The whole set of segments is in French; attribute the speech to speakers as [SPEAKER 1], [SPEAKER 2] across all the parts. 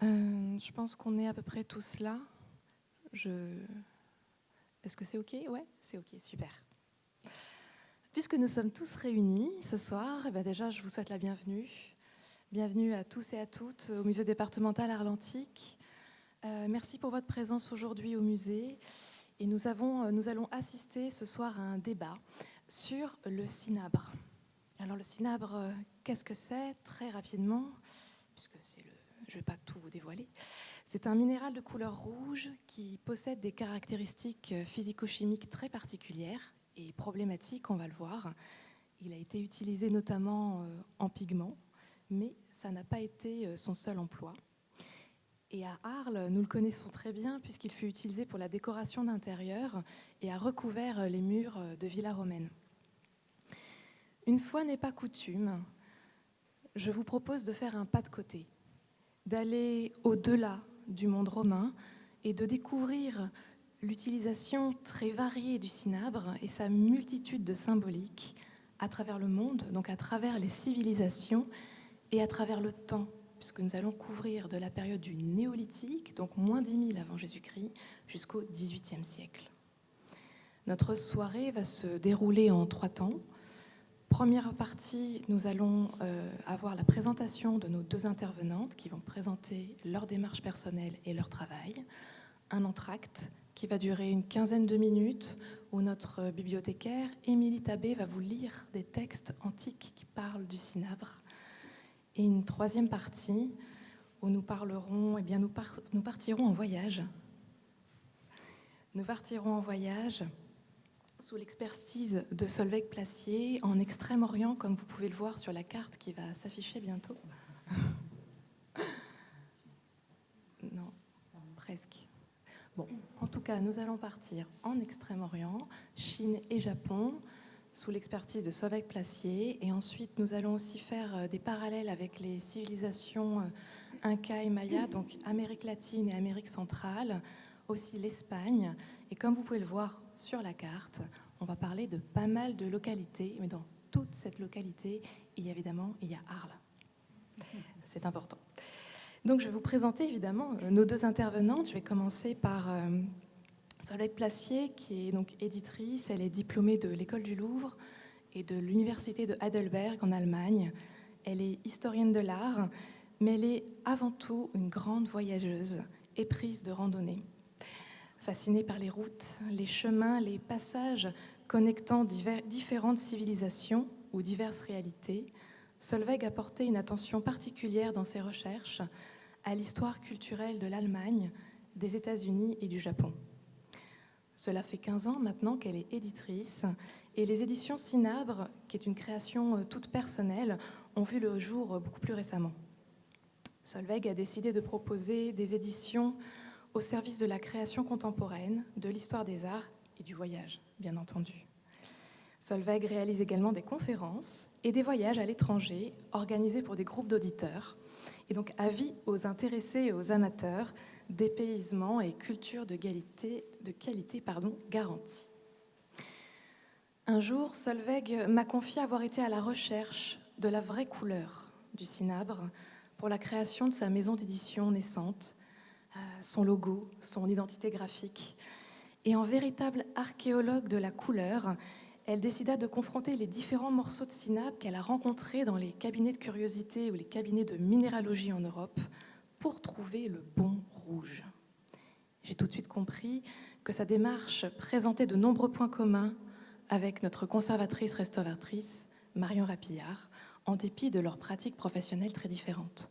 [SPEAKER 1] Je pense qu'on est à peu près tous là. Est-ce que c'est OK? Ouais, c'est OK, super. Puisque nous sommes tous réunis ce soir, déjà, je vous souhaite la bienvenue. Bienvenue à tous et à toutes au Musée départemental Arles-Antiques. Merci pour votre présence aujourd'hui au musée. Et nous allons assister ce soir à un débat sur le cinabre. Alors le cinabre, qu'est-ce que c'est? Très rapidement, puisque je ne vais pas tout vous dévoiler. C'est un minéral de couleur rouge qui possède des caractéristiques physico-chimiques très particulières et problématiques, on va le voir. Il a été utilisé notamment en pigment, mais ça n'a pas été son seul emploi. Et à Arles, nous le connaissons très bien puisqu'il fut utilisé pour la décoration d'intérieur et a recouvert les murs de villas romaines. Une fois n'est pas coutume, je vous propose de faire un pas de côté, d'aller au-delà du monde romain et de découvrir l'utilisation très variée du cinabre et sa multitude de symboliques à travers le monde, donc à travers les civilisations et à travers le temps, puisque nous allons couvrir de la période du néolithique, donc moins 10 000 avant Jésus-Christ, jusqu'au XVIIIe siècle. Notre soirée va se dérouler en 3 temps. Première partie, nous allons avoir la présentation de nos 2 intervenantes qui vont présenter leur démarche personnelle et leur travail. Un entracte qui va durer une quinzaine de minutes où notre bibliothécaire, Émilie Tabé, va vous lire des textes antiques qui parlent du cinabre. Et une 3e partie où nous parlerons, nous partirons en voyage. Nous partirons en voyage sous l'expertise de Solveig Placier, en Extrême-Orient, comme vous pouvez le voir sur la carte qui va s'afficher bientôt. Non, presque. Bon, en tout cas, nous allons partir en Extrême-Orient, Chine et Japon, sous l'expertise de Solveig Placier. Et ensuite, nous allons aussi faire des parallèles avec les civilisations Inca et Maya, donc Amérique latine et Amérique centrale, aussi l'Espagne. Et comme vous pouvez le voir sur la carte, on va parler de pas mal de localités, mais dans toute cette localité, il y a Arles. C'est important. Donc je vais vous présenter évidemment nos 2 intervenantes. Je vais commencer par Solveig Placier, qui est donc éditrice. Elle est diplômée de l'École du Louvre et de l'Université de Heidelberg en Allemagne. Elle est historienne de l'art, mais elle est avant tout une grande voyageuse, éprise de randonnée. Fascinée par les routes, les chemins, les passages connectant différentes civilisations ou diverses réalités, Solveig a porté une attention particulière dans ses recherches à l'histoire culturelle de l'Allemagne, des États-Unis et du Japon. Cela fait 15 ans maintenant qu'elle est éditrice et les éditions Cinabre, qui est une création toute personnelle, ont vu le jour beaucoup plus récemment. Solveig a décidé de proposer des éditions au service de la création contemporaine, de l'histoire des arts et du voyage, bien entendu. Solveig réalise également des conférences et des voyages à l'étranger organisés pour des groupes d'auditeurs. Et donc, avis aux intéressés et aux amateurs, dépaysement et culture de qualité garantie. Un jour, Solveig m'a confié avoir été à la recherche de la vraie couleur du cinabre pour la création de sa maison d'édition naissante, son logo, son identité graphique. Et en véritable archéologue de la couleur, elle décida de confronter les différents morceaux de cinabre qu'elle a rencontrés dans les cabinets de curiosité ou les cabinets de minéralogie en Europe pour trouver le bon rouge. J'ai tout de suite compris que sa démarche présentait de nombreux points communs avec notre conservatrice-restauratrice, Marion Rapillard, en dépit de leurs pratiques professionnelles très différentes.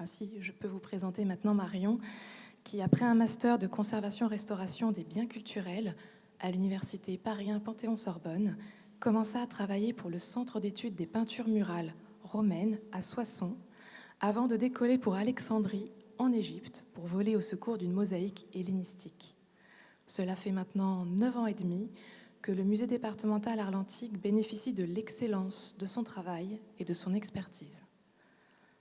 [SPEAKER 1] Ainsi, je peux vous présenter maintenant Marion, qui, après un master de conservation-restauration des biens culturels à l'université Paris 1 Panthéon-Sorbonne, commença à travailler pour le Centre d'études des peintures murales romaines à Soissons, avant de décoller pour Alexandrie, en Égypte, pour voler au secours d'une mosaïque hellénistique. Cela fait maintenant 9 ans et demi que le musée départemental Arles-Antiques bénéficie de l'excellence de son travail et de son expertise.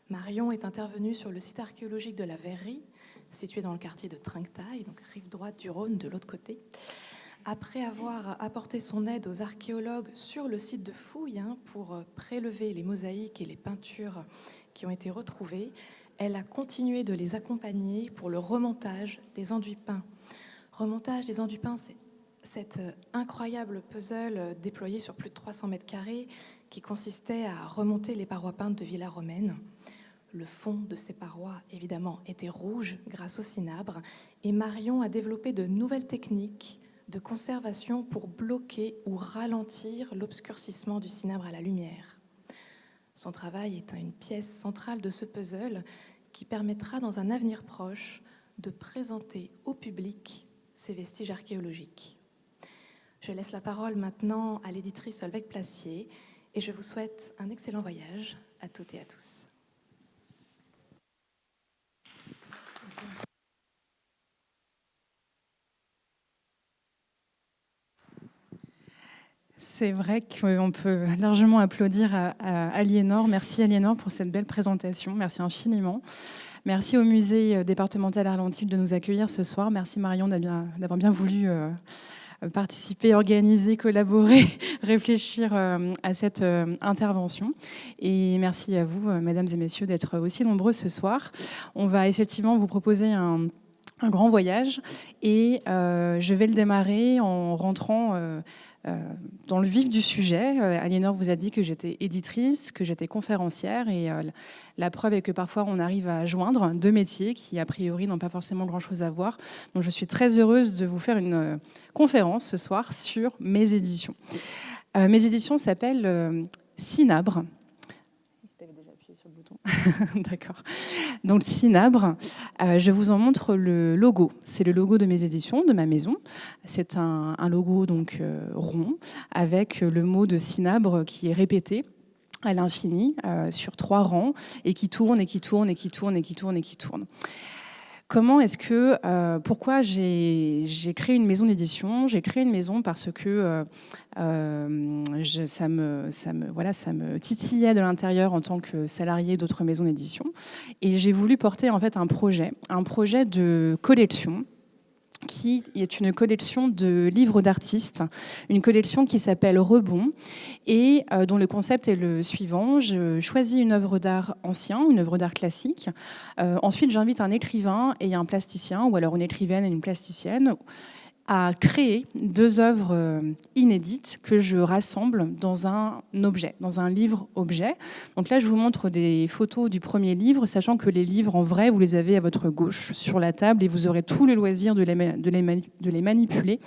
[SPEAKER 1] Marion est intervenue sur le site archéologique de la Verrerie, situé dans le quartier de Trinquetail, donc rive droite du Rhône, de l'autre côté. Après avoir apporté son aide aux archéologues sur le site de fouilles pour prélever les mosaïques et les peintures qui ont été retrouvées, elle a continué de les accompagner pour le remontage des enduits peints. Remontage des enduits peints, c'est cet incroyable puzzle déployé sur plus de 300 mètres carrés qui consistait à remonter les parois peintes de villas romaines. Le fond de ces parois, évidemment, était rouge grâce au cinabre et Marion a développé de nouvelles techniques de conservation pour bloquer ou ralentir l'obscurcissement du cinabre à la lumière. Son travail est une pièce centrale de ce puzzle qui permettra dans un avenir proche de présenter au public ces vestiges archéologiques. Je laisse la parole maintenant à l'éditrice Solveig Placier et je vous souhaite un excellent voyage à toutes et à tous.
[SPEAKER 2] C'est vrai qu'on peut largement applaudir à Aliénor. Merci Aliénor pour cette belle présentation. Merci infiniment. Merci au musée départemental Arlantique de nous accueillir ce soir. Merci Marion d'avoir bien voulu participer, organiser, collaborer, réfléchir à cette intervention. Et merci à vous, mesdames et messieurs, d'être aussi nombreux ce soir. On va effectivement vous proposer un grand voyage et je vais le démarrer en rentrant dans le vif du sujet. Aliénor vous a dit que j'étais éditrice, que j'étais conférencière et la preuve est que parfois on arrive à joindre deux métiers qui a priori n'ont pas forcément grand-chose à voir. Donc je suis très heureuse de vous faire une conférence ce soir sur mes éditions. Mes éditions s'appellent Cinabre. Sur le bouton. D'accord. Donc Cinabre, je vous en montre le logo. C'est le logo de mes éditions, de ma maison. C'est un logo donc rond avec le mot de Cinabre qui est répété à l'infini sur 3 rangs et qui tourne et qui tourne et qui tourne et qui tourne et qui tourne. Comment est-ce que, pourquoi j'ai créé une maison d'édition ? J'ai créé une maison parce que ça me titillait de l'intérieur en tant que salariée d'autres maisons d'édition. Et j'ai voulu porter en fait un projet de collection qui est une collection de livres d'artistes, une collection qui s'appelle Rebond et dont le concept est le suivant. Je choisis une œuvre d'art ancien, une œuvre d'art classique. Ensuite, j'invite un écrivain et un plasticien, ou alors une écrivaine et une plasticienne, à créer 2 œuvres inédites que je rassemble dans un objet, dans un livre-objet. Donc là, je vous montre des photos du premier livre, sachant que les livres, en vrai, vous les avez à votre gauche sur la table et vous aurez tout le loisir de les manipuler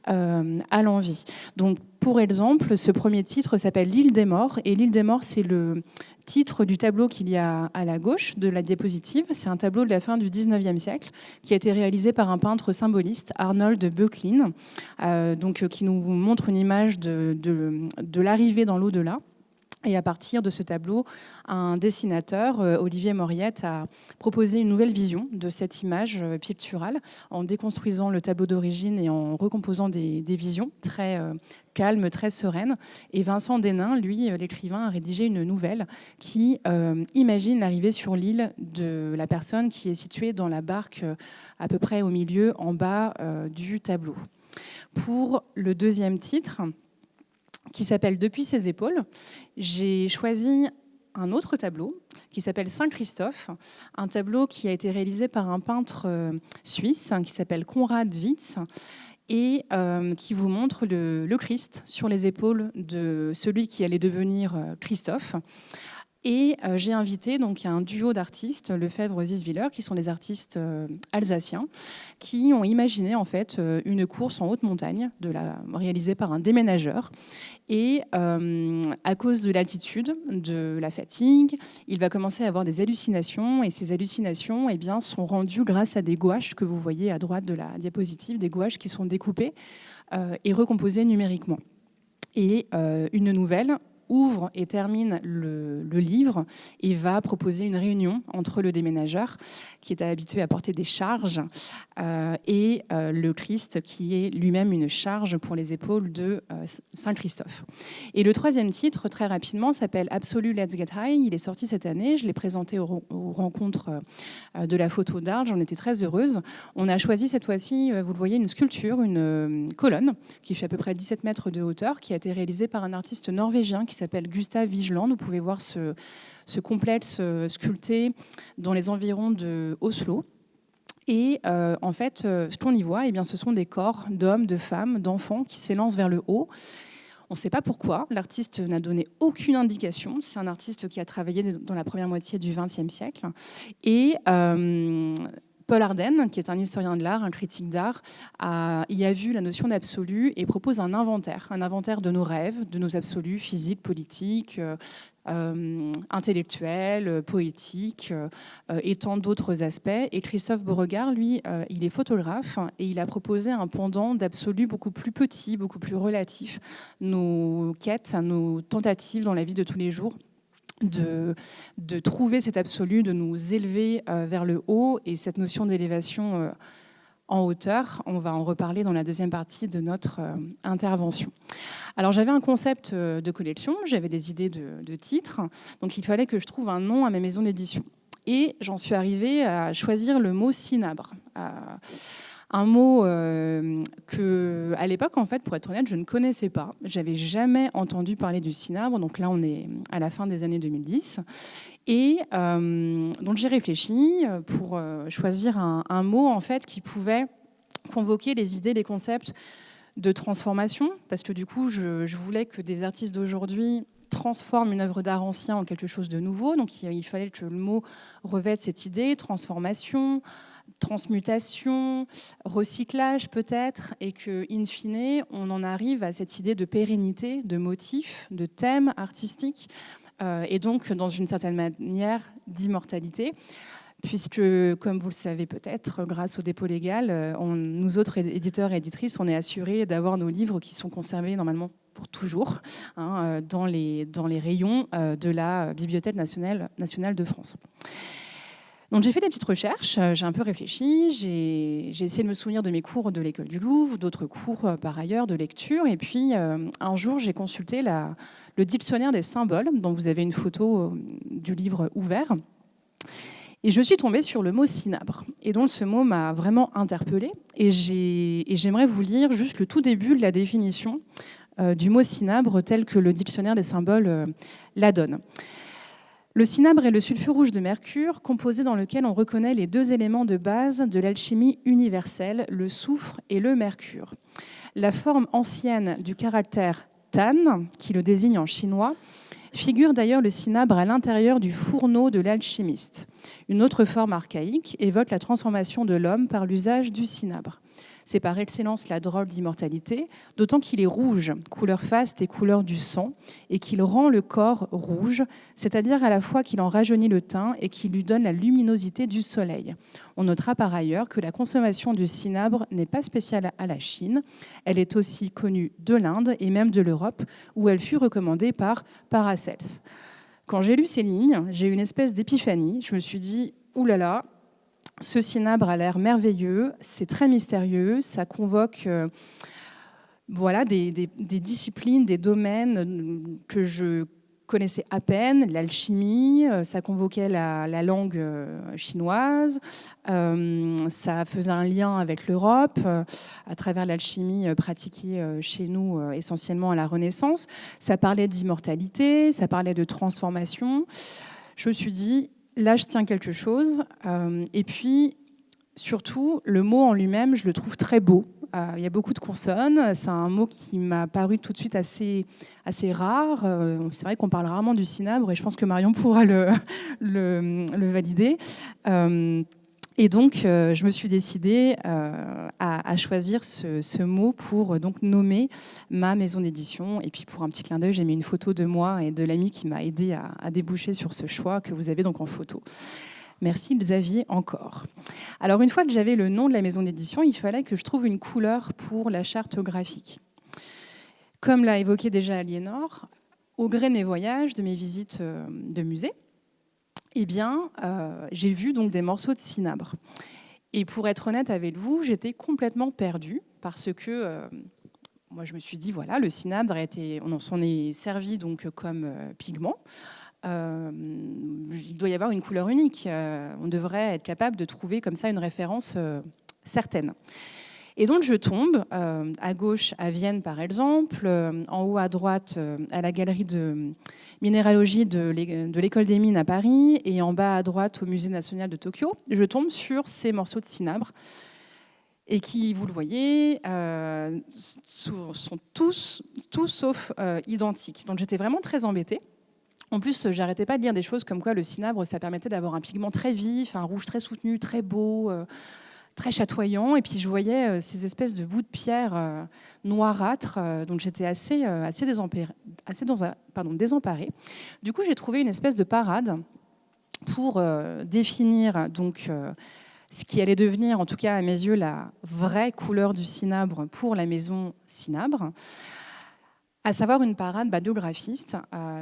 [SPEAKER 2] à l'envie. Donc, pour exemple, ce premier titre s'appelle L'île des morts. Et L'île des morts, c'est le titre du tableau qu'il y a à la gauche de la diapositive. C'est un tableau de la fin du 19e siècle qui a été réalisé par un peintre symboliste, Arnold Böcklin, qui nous montre une image de l'arrivée dans l'au-delà. Et à partir de ce tableau, un dessinateur, Olivier Mauriette, a proposé une nouvelle vision de cette image picturale en déconstruisant le tableau d'origine et en recomposant des visions très calmes, très sereines. Et Vincent Denain, lui, l'écrivain, a rédigé une nouvelle qui imagine l'arrivée sur l'île de la personne qui est située dans la barque à peu près au milieu, en bas du tableau. Pour le deuxième titre, qui s'appelle Depuis ses épaules, j'ai choisi un autre tableau qui s'appelle Saint-Christophe, un tableau qui a été réalisé par un peintre suisse qui s'appelle Konrad Witz et qui vous montre le Christ sur les épaules de celui qui allait devenir Christophe. Et j'ai invité donc un duo d'artistes, Lefebvre-Ziswiller, qui sont des artistes alsaciens, qui ont imaginé en fait une course en haute montagne, réalisée par un déménageur. Et à cause de l'altitude, de la fatigue, il va commencer à avoir des hallucinations. Et ces hallucinations sont rendues grâce à des gouaches que vous voyez à droite de la diapositive, des gouaches qui sont découpées et recomposées numériquement. Et une nouvelle ouvre et termine le livre et va proposer une réunion entre le déménageur, qui est habitué à porter des charges, et le Christ, qui est lui-même une charge pour les épaules de Saint-Christophe. Et le troisième titre, très rapidement, s'appelle Absolu Let's Get High. Il est sorti cette année. Je l'ai présenté aux rencontres de la photo d'art. J'en étais très heureuse. On a choisi cette fois-ci, vous le voyez, une sculpture, une colonne qui fait à peu près 17 mètres de hauteur, qui a été réalisée par un artiste norvégien qui s'appelle Gustave Vigeland. Vous pouvez voir ce complexe sculpté dans les environs de Oslo. Et en fait, ce qu'on y voit, eh bien, ce sont des corps d'hommes, de femmes, d'enfants qui s'élancent vers le haut. On ne sait pas pourquoi, l'artiste n'a donné aucune indication. C'est un artiste qui a travaillé dans la première moitié du XXe siècle. Et Paul Arden, qui est un historien de l'art, un critique d'art, y a vu la notion d'absolu et propose un inventaire de nos rêves, de nos absolus physiques, politiques, intellectuels, poétiques et tant d'autres aspects. Et Christophe Beauregard, lui, il est photographe et il a proposé un pendant d'absolu beaucoup plus petit, beaucoup plus relatif, nos quêtes, nos tentatives dans la vie de tous les jours de trouver cet absolu, de nous élever vers le haut, et cette notion d'élévation en hauteur, on va en reparler dans la deuxième partie de notre intervention. Alors j'avais un concept de collection, j'avais des idées de titres, donc il fallait que je trouve un nom à ma maison d'édition. Et j'en suis arrivée à choisir le mot cinabre. Un mot que, à l'époque, en fait, pour être honnête, je ne connaissais pas. J'avais jamais entendu parler du cinabre. Donc là, on est à la fin des années 2010. Et donc j'ai réfléchi pour choisir un mot, en fait, qui pouvait convoquer les idées, les concepts de transformation, parce que du coup, je voulais que des artistes d'aujourd'hui transforment une œuvre d'art ancien en quelque chose de nouveau. Donc il fallait que le mot revête cette idée, transformation, transmutation, recyclage peut-être, et que, in fine, on en arrive à cette idée de pérennité, de motif, de thème artistique, et donc, dans une certaine manière, d'immortalité. Puisque, comme vous le savez peut-être, grâce au dépôt légal, nous autres éditeurs et éditrices, on est assurés d'avoir nos livres qui sont conservés normalement pour toujours dans les rayons de la Bibliothèque nationale de France. Donc j'ai fait des petites recherches, j'ai un peu réfléchi, j'ai essayé de me souvenir de mes cours de l'école du Louvre, d'autres cours par ailleurs de lecture, et puis un jour j'ai consulté le dictionnaire des symboles, dont vous avez une photo du livre ouvert, et je suis tombée sur le mot cinabre. Et donc ce mot m'a vraiment interpellée, et j'aimerais vous lire juste le tout début de la définition du mot cinabre tel que le dictionnaire des symboles la donne. Le cinabre est le sulfure rouge de mercure, composé dans lequel on reconnaît les deux éléments de base de l'alchimie universelle, le soufre et le mercure. La forme ancienne du caractère tan, qui le désigne en chinois, figure d'ailleurs le cinabre à l'intérieur du fourneau de l'alchimiste. Une autre forme archaïque évoque la transformation de l'homme par l'usage du cinabre. C'est par excellence la drogue d'immortalité, d'autant qu'il est rouge, couleur faste et couleur du sang, et qu'il rend le corps rouge, c'est-à-dire à la fois qu'il en rajeunit le teint et qu'il lui donne la luminosité du soleil. On notera par ailleurs que la consommation du cinabre n'est pas spéciale à la Chine, elle est aussi connue de l'Inde et même de l'Europe, où elle fut recommandée par Paracels. Quand j'ai lu ces lignes, j'ai eu une espèce d'épiphanie, je me suis dit « oulala ». Ce cinabre a l'air merveilleux, c'est très mystérieux, ça convoque des disciplines, des domaines que je connaissais à peine, l'alchimie, ça convoquait la langue chinoise, ça faisait un lien avec l'Europe, à travers l'alchimie pratiquée chez nous essentiellement à la Renaissance. Ça parlait d'immortalité, ça parlait de transformation. Je me suis dit, là, je tiens quelque chose. Et puis, surtout, le mot en lui-même, je le trouve très beau. Il y a beaucoup de consonnes. C'est un mot qui m'a paru tout de suite assez rare. C'est vrai qu'on parle rarement du cinabre et je pense que Marion pourra le valider. Et donc, je me suis décidée à choisir ce mot pour donc nommer ma maison d'édition. Et puis, pour un petit clin d'œil, j'ai mis une photo de moi et de l'ami qui m'a aidé à déboucher sur ce choix que vous avez donc en photo. Merci Xavier encore. Alors, une fois que j'avais le nom de la maison d'édition, il fallait que je trouve une couleur pour la charte graphique. Comme l'a évoqué déjà Aliénor, au gré de mes voyages, de mes visites de musées, eh bien, j'ai vu donc des morceaux de cinabre. Et pour être honnête avec vous, j'étais complètement perdue parce que moi, je me suis dit, voilà, le cinabre on s'en est servi donc comme pigment. Il doit y avoir une couleur unique. On devrait être capable de trouver comme ça une référence certaine. Et donc je tombe à gauche à Vienne par exemple, en haut à droite à la galerie de minéralogie de l'école des mines à Paris et en bas à droite au musée national de Tokyo. Je tombe sur ces morceaux de cinabre et qui, vous le voyez, sont tous sauf identiques. Donc j'étais vraiment très embêtée. En plus, j'arrêtais pas de lire des choses comme quoi le cinabre, ça permettait d'avoir un pigment très vif, un rouge très soutenu, très beau, très chatoyant. Et puis je voyais ces espèces de bouts de pierre noirâtres. Donc j'étais assez désemparée. Du coup, j'ai trouvé une espèce de parade pour définir donc ce qui allait devenir, en tout cas à mes yeux, la vraie couleur du cinabre pour la maison Cinabre, à savoir une parade de graphiste,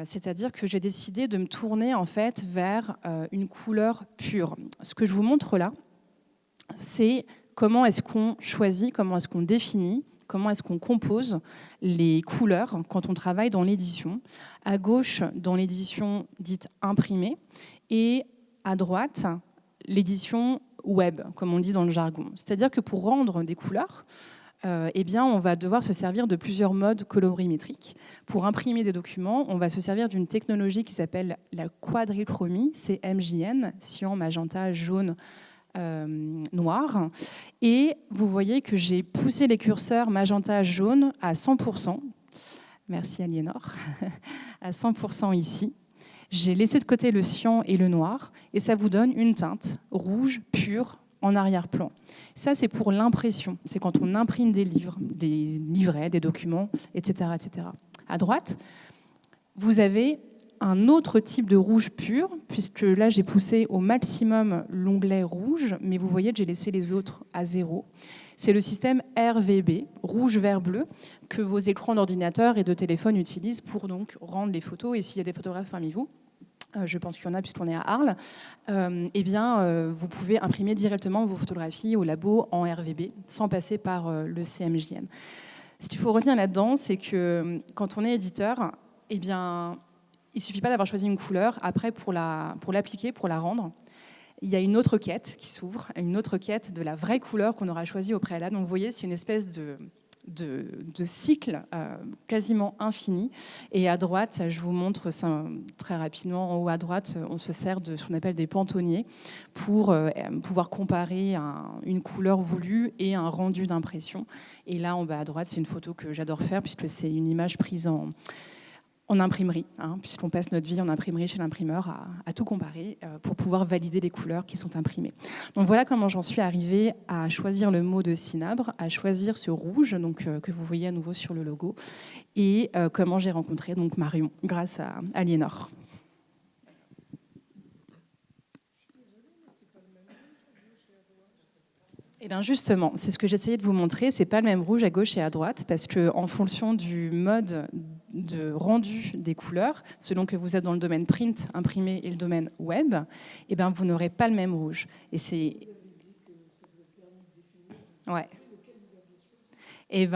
[SPEAKER 2] c'est-à-dire que j'ai décidé de me tourner en fait vers une couleur pure. Ce que je vous montre là, c'est comment est-ce qu'on choisit, comment est-ce qu'on définit, comment est-ce qu'on compose les couleurs quand on travaille dans l'édition. À gauche, dans l'édition dite imprimée, et à droite, l'édition web, comme on dit dans le jargon. C'est-à-dire que pour rendre des couleurs, eh bien, on va devoir se servir de plusieurs modes colorimétriques. Pour imprimer des documents, on va se servir d'une technologie qui s'appelle la quadrichromie, c'est MJN, cyan, magenta, jaune, noir. Et vous voyez que j'ai poussé les curseurs magenta, jaune à 100%. Merci Aliénor. À 100% ici. J'ai laissé de côté le cyan et le noir, et ça vous donne une teinte rouge pure en arrière-plan. Ça, c'est pour l'impression. C'est quand on imprime des livres, des livrets, des documents, etc., etc. À droite, vous avez un autre type de rouge pur, puisque là, j'ai poussé au maximum l'onglet rouge, mais vous voyez que j'ai laissé les autres à 0. C'est le système RVB, rouge, vert, bleu, que vos écrans d'ordinateur et de téléphone utilisent pour donc rendre les photos. Et s'il y a des photographes parmi vous, je pense qu'il y en a puisqu'on est à Arles, vous pouvez imprimer directement vos photographies au labo en RVB sans passer par le CMJN. Ce qu'il faut retenir là-dedans, c'est que quand on est éditeur, il ne suffit pas d'avoir choisi une couleur. Après, pour l'appliquer, pour la rendre, il y a une autre quête qui s'ouvre, une autre quête de la vraie couleur qu'on aura choisie au préalable. Donc vous voyez, c'est une espèce de cycle quasiment infini. Et à droite, je vous montre ça très rapidement. En haut à droite, on se sert de ce qu'on appelle des pantonniers pour pouvoir comparer une couleur voulue et un rendu d'impression. Et là, en bas à droite, c'est une photo que j'adore faire puisque c'est une image prise en imprimerie, puisqu'on passe notre vie en imprimerie chez l'imprimeur à tout comparer pour pouvoir valider les couleurs qui sont imprimées. Donc voilà comment j'en suis arrivée à choisir le mot de cinabre, à choisir ce rouge donc, que vous voyez à nouveau sur le logo, et comment j'ai rencontré donc, Marion grâce à Aliénor. Et bien justement, c'est ce que j'essayais de vous montrer, c'est pas le même rouge à gauche et à droite, parce qu'en fonction du mode de rendu des couleurs, selon que vous êtes dans le domaine print, imprimé et le domaine web, et bien vous n'aurez pas le même rouge. Et c'est... Ouais. Et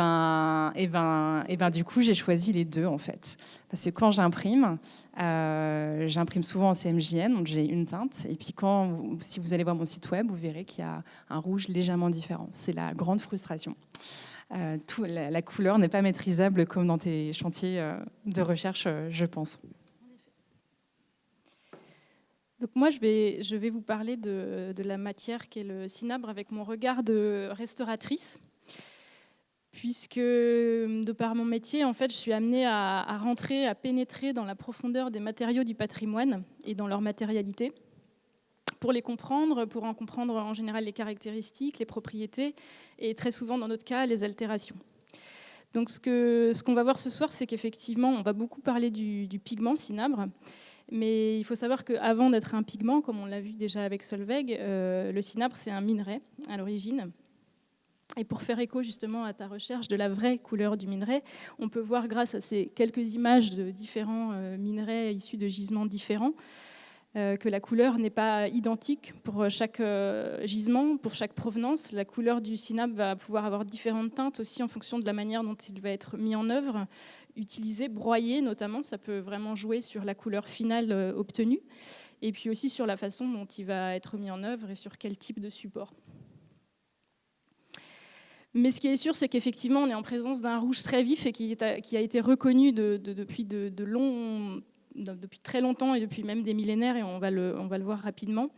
[SPEAKER 2] du coup, j'ai choisi les deux en fait. Parce que quand j'imprime souvent en CMJN, donc j'ai une teinte. Et puis si vous allez voir mon site web, vous verrez qu'il y a un rouge légèrement différent. C'est la grande frustration. La couleur n'est pas maîtrisable comme dans tes chantiers de recherche, je pense.
[SPEAKER 3] Donc moi, je vais vous parler de la matière qu'est le cinabre avec mon regard de restauratrice. Puisque, de par mon métier, en fait, je suis amenée à rentrer, à pénétrer dans la profondeur des matériaux du patrimoine et dans leur matérialité, pour les comprendre, pour en comprendre en général les caractéristiques, les propriétés, et très souvent, dans notre cas, les altérations. Donc ce qu'on va voir ce soir, c'est qu'effectivement, on va beaucoup parler du pigment cinabre, mais il faut savoir qu'avant d'être un pigment, comme on l'a vu déjà avec Solveig, le cinabre, c'est un minerai à l'origine. Et pour faire écho justement à ta recherche de la vraie couleur du minerai, on peut voir grâce à ces quelques images de différents minerais issus de gisements différents que la couleur n'est pas identique pour chaque gisement, pour chaque provenance. La couleur du cinabre va pouvoir avoir différentes teintes aussi en fonction de la manière dont il va être mis en œuvre, utilisé, broyé notamment. Ça peut vraiment jouer sur la couleur finale obtenue et puis aussi sur la façon dont il va être mis en œuvre et sur quel type de support. Mais ce qui est sûr, c'est qu'effectivement, on est en présence d'un rouge très vif et qui a été reconnu depuis très longtemps et depuis même des millénaires, et on va le voir rapidement,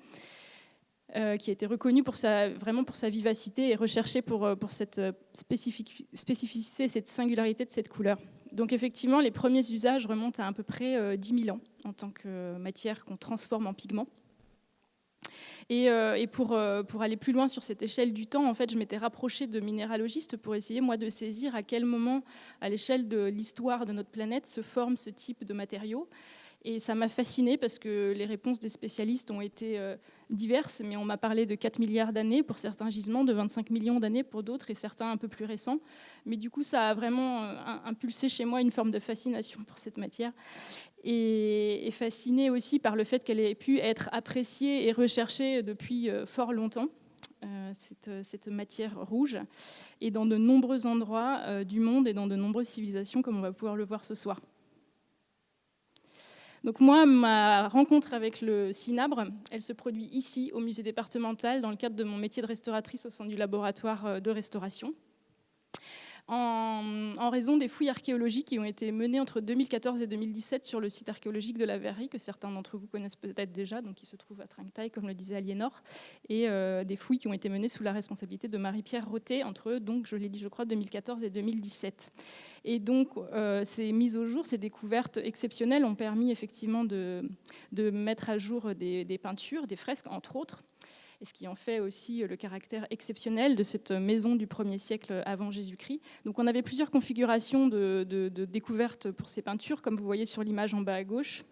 [SPEAKER 3] qui a été reconnu vraiment pour sa vivacité et recherché pour cette spécificité, cette singularité de cette couleur. Donc effectivement, les premiers usages remontent à peu près 10 000 ans en tant que matière qu'on transforme en pigment. Et pour aller plus loin sur cette échelle du temps, en fait, je m'étais rapprochée de minéralogistes pour essayer, moi, de saisir à quel moment, à l'échelle de l'histoire de notre planète, se forme ce type de matériaux. Et ça m'a fascinée parce que les réponses des spécialistes ont été diverses, mais on m'a parlé de 4 milliards d'années pour certains gisements, de 25 millions d'années pour d'autres, et certains un peu plus récents. Mais du coup, ça a vraiment impulsé chez moi une forme de fascination pour cette matière. Et fascinée aussi par le fait qu'elle ait pu être appréciée et recherchée depuis fort longtemps, cette matière rouge, et dans de nombreux endroits du monde et dans de nombreuses civilisations, comme on va pouvoir le voir ce soir. Donc moi, ma rencontre avec le cinabre, elle se produit ici, au musée départemental, dans le cadre de mon métier de restauratrice au sein du laboratoire de restauration. En raison des fouilles archéologiques qui ont été menées entre 2014 et 2017 sur le site archéologique de la Verrerie, que certains d'entre vous connaissent peut-être déjà, donc qui se trouve à Trinquetail, comme le disait Aliénor, et des fouilles qui ont été menées sous la responsabilité de Marie-Pierre Roté entre, donc, je l'ai dit, je crois, 2014 et 2017. Et donc, ces mises au jour, ces découvertes exceptionnelles ont permis effectivement de mettre à jour des peintures, des fresques, entre autres, et ce qui en fait aussi le caractère exceptionnel de cette maison du 1er siècle avant Jésus-Christ. Donc on avait plusieurs configurations de découvertes pour ces peintures, comme vous voyez sur l'image en bas à gauche.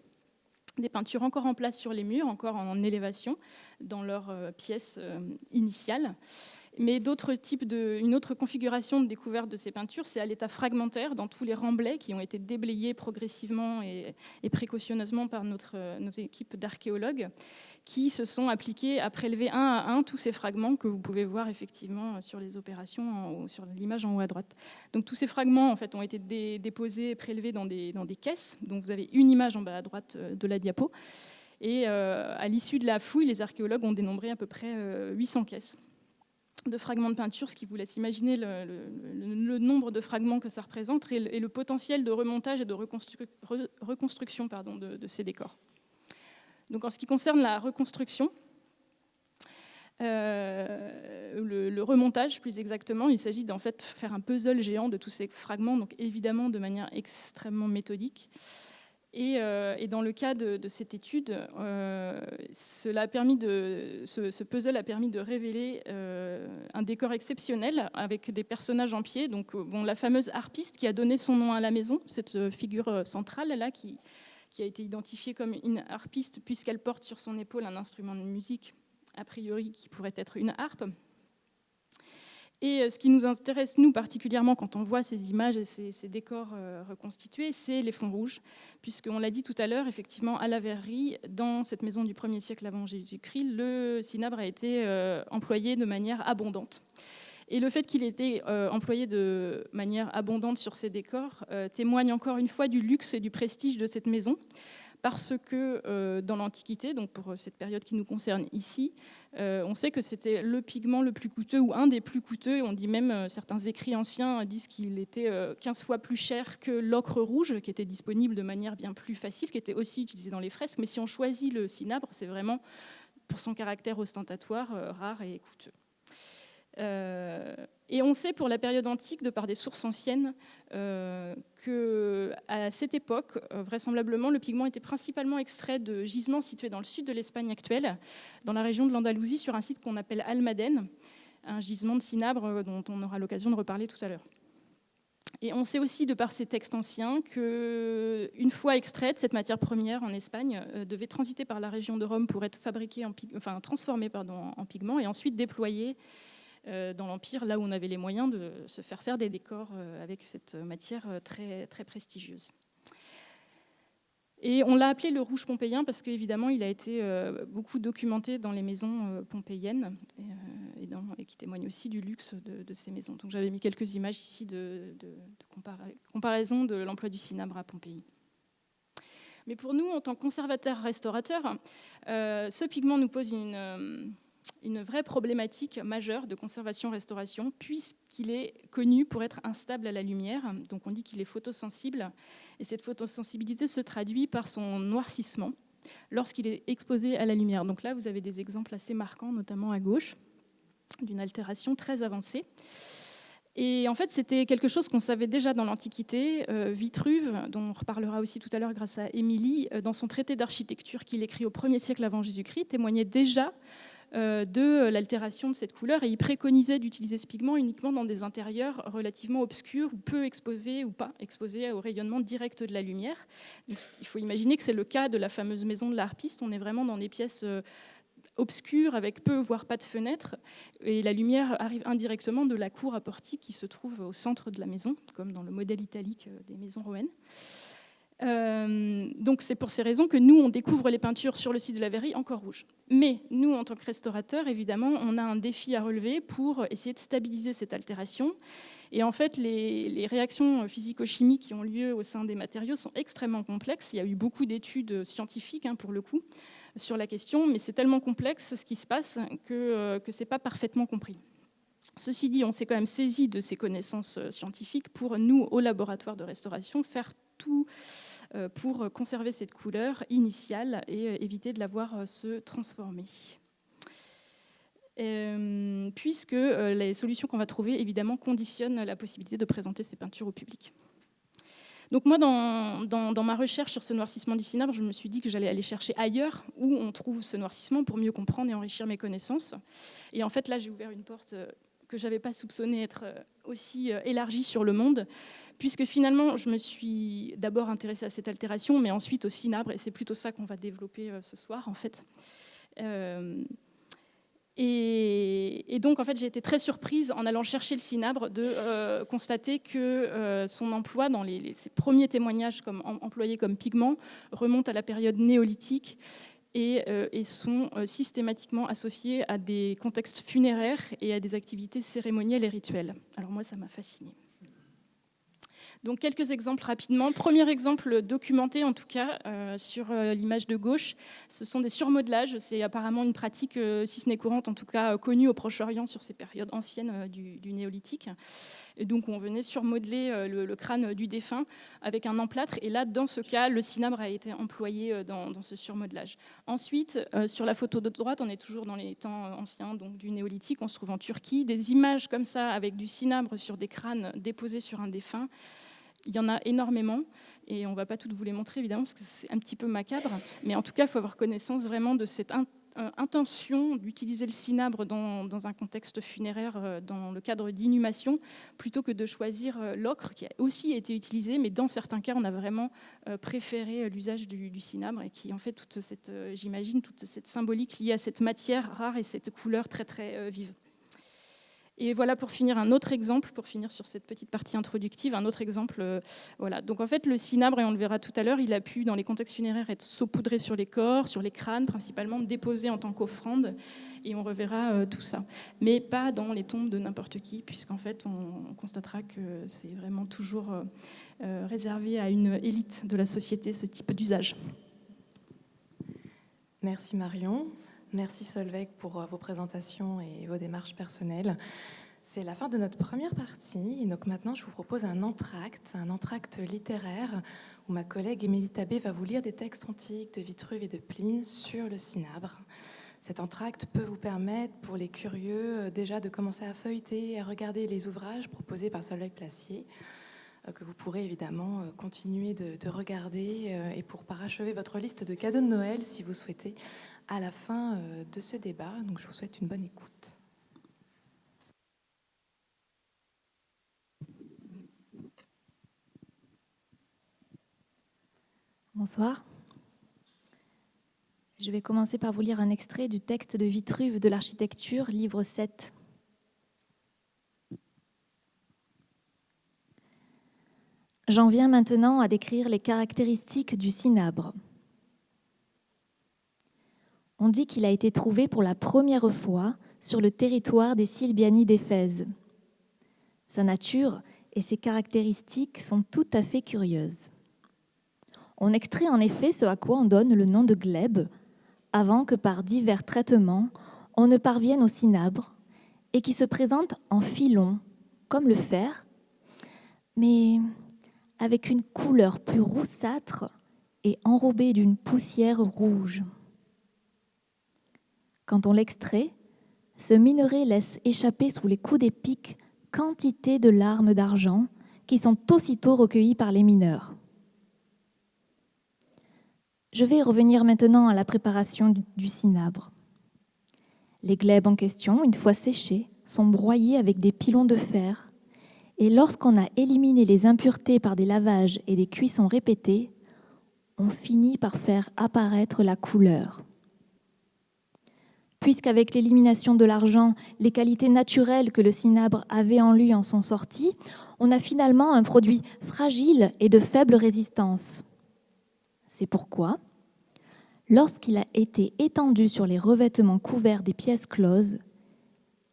[SPEAKER 3] Des peintures encore en place sur les murs, encore en élévation, dans leur pièce initiale. Mais une autre configuration de découverte de ces peintures, c'est à l'état fragmentaire, dans tous les remblais qui ont été déblayés progressivement et précautionneusement par nos équipes d'archéologues, qui se sont appliqués à prélever un à un tous ces fragments que vous pouvez voir effectivement sur les opérations, sur l'image en haut à droite. Donc tous ces fragments en fait, ont été déposés et prélevés dans des caisses. Donc vous avez une image en bas à droite de la diapo. Et à l'issue de la fouille, les archéologues ont dénombré à peu près 800 caisses de fragments de peinture, ce qui vous laisse imaginer le nombre de fragments que ça représente et le potentiel de remontage et de reconstruction de ces décors. Donc en ce qui concerne la reconstruction, le remontage plus exactement, il s'agit d'en fait faire un puzzle géant de tous ces fragments, donc évidemment de manière extrêmement méthodique. Et dans le cas de cette étude, ce puzzle a permis de révéler un décor exceptionnel avec des personnages en pied. Donc, la fameuse harpiste qui a donné son nom à la maison, cette figure centrale là qui a été identifiée comme une harpiste puisqu'elle porte sur son épaule un instrument de musique, a priori qui pourrait être une harpe. Et ce qui nous intéresse, nous, particulièrement, quand on voit ces images et ces décors reconstitués, c'est les fonds rouges, puisqu'on l'a dit tout à l'heure, effectivement, à la Verrerie, dans cette maison du 1er siècle avant Jésus-Christ, le cinabre a été employé de manière abondante. Et le fait qu'il ait été employé de manière abondante sur ces décors témoigne encore une fois du luxe et du prestige de cette maison, parce que dans l'Antiquité, donc pour cette période qui nous concerne ici, on sait que c'était le pigment le plus coûteux ou un des plus coûteux. On dit même, certains écrits anciens disent qu'il était 15 fois plus cher que l'ocre rouge, qui était disponible de manière bien plus facile, qui était aussi utilisé dans les fresques. Mais si on choisit le cinabre, c'est vraiment pour son caractère ostentatoire, rare et coûteux. Et on sait pour la période antique, de par des sources anciennes, qu'à cette époque, vraisemblablement, le pigment était principalement extrait de gisements situés dans le sud de l'Espagne actuelle, dans la région de l'Andalousie, sur un site qu'on appelle Almadén, un gisement de cinabre dont on aura l'occasion de reparler tout à l'heure. Et on sait aussi, de par ces textes anciens, qu'une fois extraite, cette matière première en Espagne devait transiter par la région de Rome pour être transformée en pigment et ensuite déployée dans l'Empire, là où on avait les moyens de se faire des décors avec cette matière très, très prestigieuse. Et on l'a appelé le rouge pompéien parce qu'évidemment, il a été beaucoup documenté dans les maisons pompéiennes et qui témoigne aussi du luxe de ces maisons. Donc j'avais mis quelques images ici de comparaison de l'emploi du cinabre à Pompéi. Mais pour nous, en tant que conservateurs-restaurateurs, ce pigment nous pose une vraie problématique majeure de conservation-restauration, puisqu'il est connu pour être instable à la lumière. Donc on dit qu'il est photosensible, et cette photosensibilité se traduit par son noircissement lorsqu'il est exposé à la lumière. Donc là, vous avez des exemples assez marquants, notamment à gauche, d'une altération très avancée. Et en fait, c'était quelque chose qu'on savait déjà dans l'Antiquité. Vitruve, dont on reparlera aussi tout à l'heure grâce à Émilie, dans son traité d'architecture qu'il écrit au 1er siècle avant Jésus-Christ, témoignait déjà de l'altération de cette couleur, et il préconisait d'utiliser ce pigment uniquement dans des intérieurs relativement obscurs ou peu exposés ou pas exposés au rayonnement direct de la lumière. Donc, il faut imaginer que c'est le cas de la fameuse maison de la harpiste. On est vraiment dans des pièces obscures avec peu voire pas de fenêtres, et la lumière arrive indirectement de la cour à portique qui se trouve au centre de la maison, comme dans le modèle italique des maisons romaines. Donc c'est pour ces raisons que nous, on découvre les peintures sur le site de la Verrerie encore rouges. Mais nous, en tant que restaurateurs, évidemment, on a un défi à relever pour essayer de stabiliser cette altération. Et en fait, les réactions physico-chimiques qui ont lieu au sein des matériaux sont extrêmement complexes. Il y a eu beaucoup d'études scientifiques, pour le coup, sur la question, mais c'est tellement complexe ce qui se passe que ce n'est pas parfaitement compris. Ceci dit, on s'est quand même saisi de ces connaissances scientifiques pour nous, au laboratoire de restauration, faire tout pour conserver cette couleur initiale et éviter de la voir se transformer. Puisque les solutions qu'on va trouver, évidemment, conditionnent la possibilité de présenter ces peintures au public. Donc moi, dans ma recherche sur ce noircissement du cinabre, je me suis dit que j'allais aller chercher ailleurs où on trouve ce noircissement pour mieux comprendre et enrichir mes connaissances. Et en fait, là, j'ai ouvert une porte que je n'avais pas soupçonnée être aussi élargie sur le monde, puisque finalement, je me suis d'abord intéressée à cette altération, mais ensuite au cinabre, et c'est plutôt ça qu'on va développer ce soir, en fait. Et donc, en fait, j'ai été très surprise en allant chercher le cinabre de constater que son emploi dans ses premiers témoignages employés comme pigment remonte à la période néolithique et sont systématiquement associés à des contextes funéraires et à des activités cérémonielles et rituelles. Alors moi, ça m'a fascinée. Donc quelques exemples rapidement. Premier exemple documenté en tout cas sur l'image de gauche, ce sont des surmodelages. C'est apparemment une pratique, si ce n'est courante, en tout cas connue au Proche-Orient sur ces périodes anciennes du néolithique. Et donc on venait surmodeler le crâne du défunt avec un emplâtre. Et là, dans ce cas, le cinabre a été employé dans ce surmodelage. Ensuite, sur la photo de droite, on est toujours dans les temps anciens, donc du néolithique. On se trouve en Turquie. Des images comme ça avec du cinabre sur des crânes déposés sur un défunt. Il y en a énormément, et on ne va pas toutes vous les montrer, évidemment, parce que c'est un petit peu macabre, mais en tout cas, il faut avoir connaissance vraiment de cette intention d'utiliser le cinabre dans un contexte funéraire, dans le cadre d'inhumation, plutôt que de choisir l'ocre, qui a aussi été utilisé, mais dans certains cas, on a vraiment préféré l'usage du cinabre, et qui en fait j'imagine, toute cette symbolique liée à cette matière rare et cette couleur très, très vive. Et voilà, pour finir, un autre exemple, pour finir sur cette petite partie introductive, un autre exemple. Voilà. Donc en fait, le cinabre, et on le verra tout à l'heure, il a pu, dans les contextes funéraires, être saupoudré sur les corps, sur les crânes principalement, déposé en tant qu'offrande, et on reverra tout ça. Mais pas dans les tombes de n'importe qui, puisqu'en fait, on constatera que c'est vraiment toujours réservé à une élite de la société, ce type d'usage.
[SPEAKER 1] Merci Marion. Merci Solveig pour vos présentations et vos démarches personnelles. C'est la fin de notre première partie. Et donc maintenant, je vous propose un entracte littéraire où ma collègue Émilie Tabé va vous lire des textes antiques de Vitruve et de Pline sur le cinabre. Cet entracte peut vous permettre, pour les curieux, déjà de commencer à feuilleter et à regarder les ouvrages proposés par Solveig Placier, que vous pourrez évidemment continuer de regarder et pour parachever votre liste de cadeaux de Noël, si vous souhaitez, à la fin de ce débat. Donc je vous souhaite une bonne écoute.
[SPEAKER 4] Bonsoir. Je vais commencer par vous lire un extrait du texte de Vitruve de l'architecture, livre 7. J'en viens maintenant à décrire les caractéristiques du cinabre. On dit qu'il a été trouvé pour la première fois sur le territoire des Silbiani d'Éphèse. Sa nature et ses caractéristiques sont tout à fait curieuses. On extrait en effet ce à quoi on donne le nom de glèbe, avant que par divers traitements, on ne parvienne au cinabre et qui se présente en filon, comme le fer, mais avec une couleur plus roussâtre et enrobée d'une poussière rouge. Quand on l'extrait, ce minerai laisse échapper sous les coups des pics quantité de larmes d'argent qui sont aussitôt recueillies par les mineurs. Je vais revenir maintenant à la préparation du cinabre. Les glèbes en question, une fois séchées, sont broyées avec des pilons de fer et lorsqu'on a éliminé les impuretés par des lavages et des cuissons répétées, on finit par faire apparaître la couleur. Puisqu'avec l'élimination de l'argent, les qualités naturelles que le cinabre avait en lui en sont sorties, on a finalement un produit fragile et de faible résistance. C'est pourquoi, lorsqu'il a été étendu sur les revêtements couverts des pièces closes,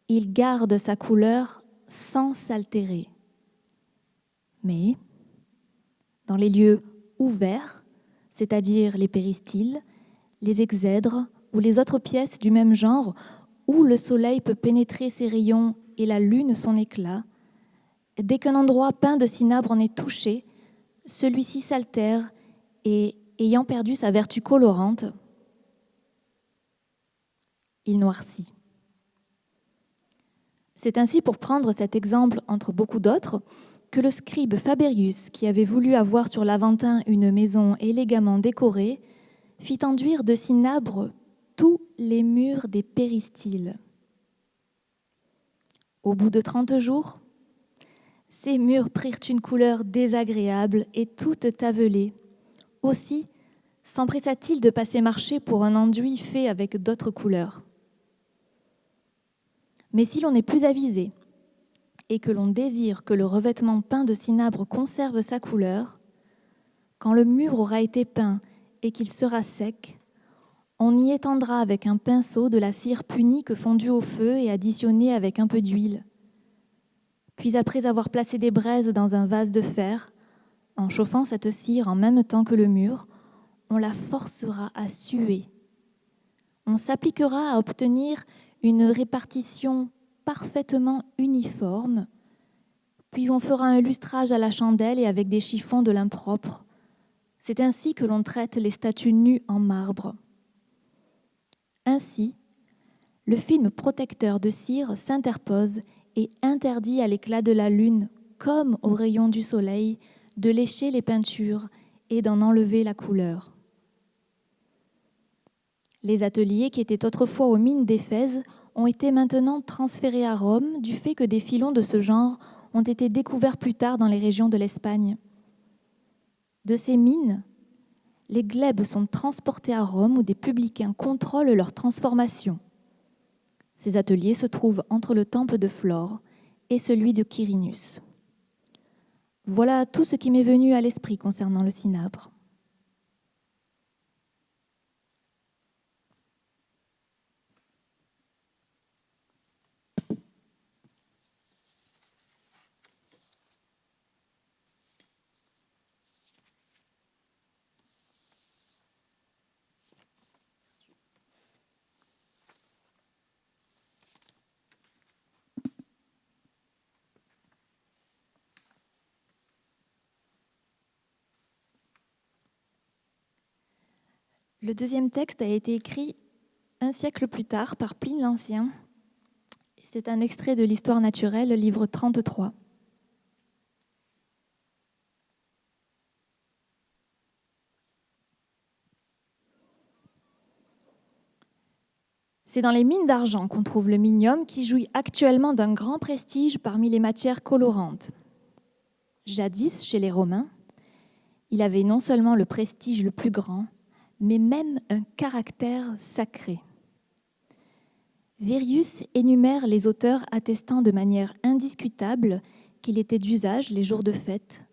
[SPEAKER 4] il garde sa couleur sans s'altérer. Mais, dans les lieux ouverts, c'est-à-dire les péristyles, les exèdres ou les autres pièces du même genre, où le soleil peut pénétrer ses rayons et la lune son éclat, dès qu'un endroit peint de cinabre en est touché, celui-ci s'altère et, ayant perdu sa vertu colorante, il noircit. C'est ainsi, pour prendre cet exemple entre beaucoup d'autres, que le scribe Faberius, qui avait voulu avoir sur l'Aventin une maison élégamment décorée, fit enduire de cinabre tous les murs des péristyles. Au bout de 30 jours, ces murs prirent une couleur désagréable et toute tavelée. Aussi, s'empressa-t-il de passer marché pour un enduit fait avec d'autres couleurs. Mais si l'on est plus avisé et que l'on désire que le revêtement peint de cinabre conserve sa couleur, quand le mur aura été peint et qu'il sera sec, on y étendra avec un pinceau de la cire punique fondue au feu et additionnée avec un peu d'huile. Puis après avoir placé des braises dans un vase de fer, en chauffant cette cire en même temps que le mur, on la forcera à suer. On s'appliquera à obtenir une répartition parfaitement uniforme, puis on fera un lustrage à la chandelle et avec des chiffons de lin propre. C'est ainsi que l'on traite les statues nues en marbre. Ainsi, le film protecteur de cire s'interpose et interdit à l'éclat de la lune, comme aux rayons du soleil, de lécher les peintures et d'en enlever la couleur. Les ateliers qui étaient autrefois aux mines d'Éphèse ont été maintenant transférés à Rome du fait que des filons de ce genre ont été découverts plus tard dans les régions de l'Espagne. De ces mines, les glèbes sont transportés à Rome où des publicains contrôlent leur transformation. Ces ateliers se trouvent entre le temple de Flore et celui de Quirinus. Voilà tout ce qui m'est venu à l'esprit concernant le cinabre. Le deuxième texte a été écrit un siècle plus tard par Pline l'Ancien. C'est un extrait de l'Histoire naturelle, livre 33. C'est dans les mines d'argent qu'on trouve le minium qui jouit actuellement d'un grand prestige parmi les matières colorantes. Jadis, chez les Romains, il avait non seulement le prestige le plus grand, mais même un caractère sacré. Virius énumère les auteurs attestant de manière indiscutable qu'il était d'usage, les jours de fête,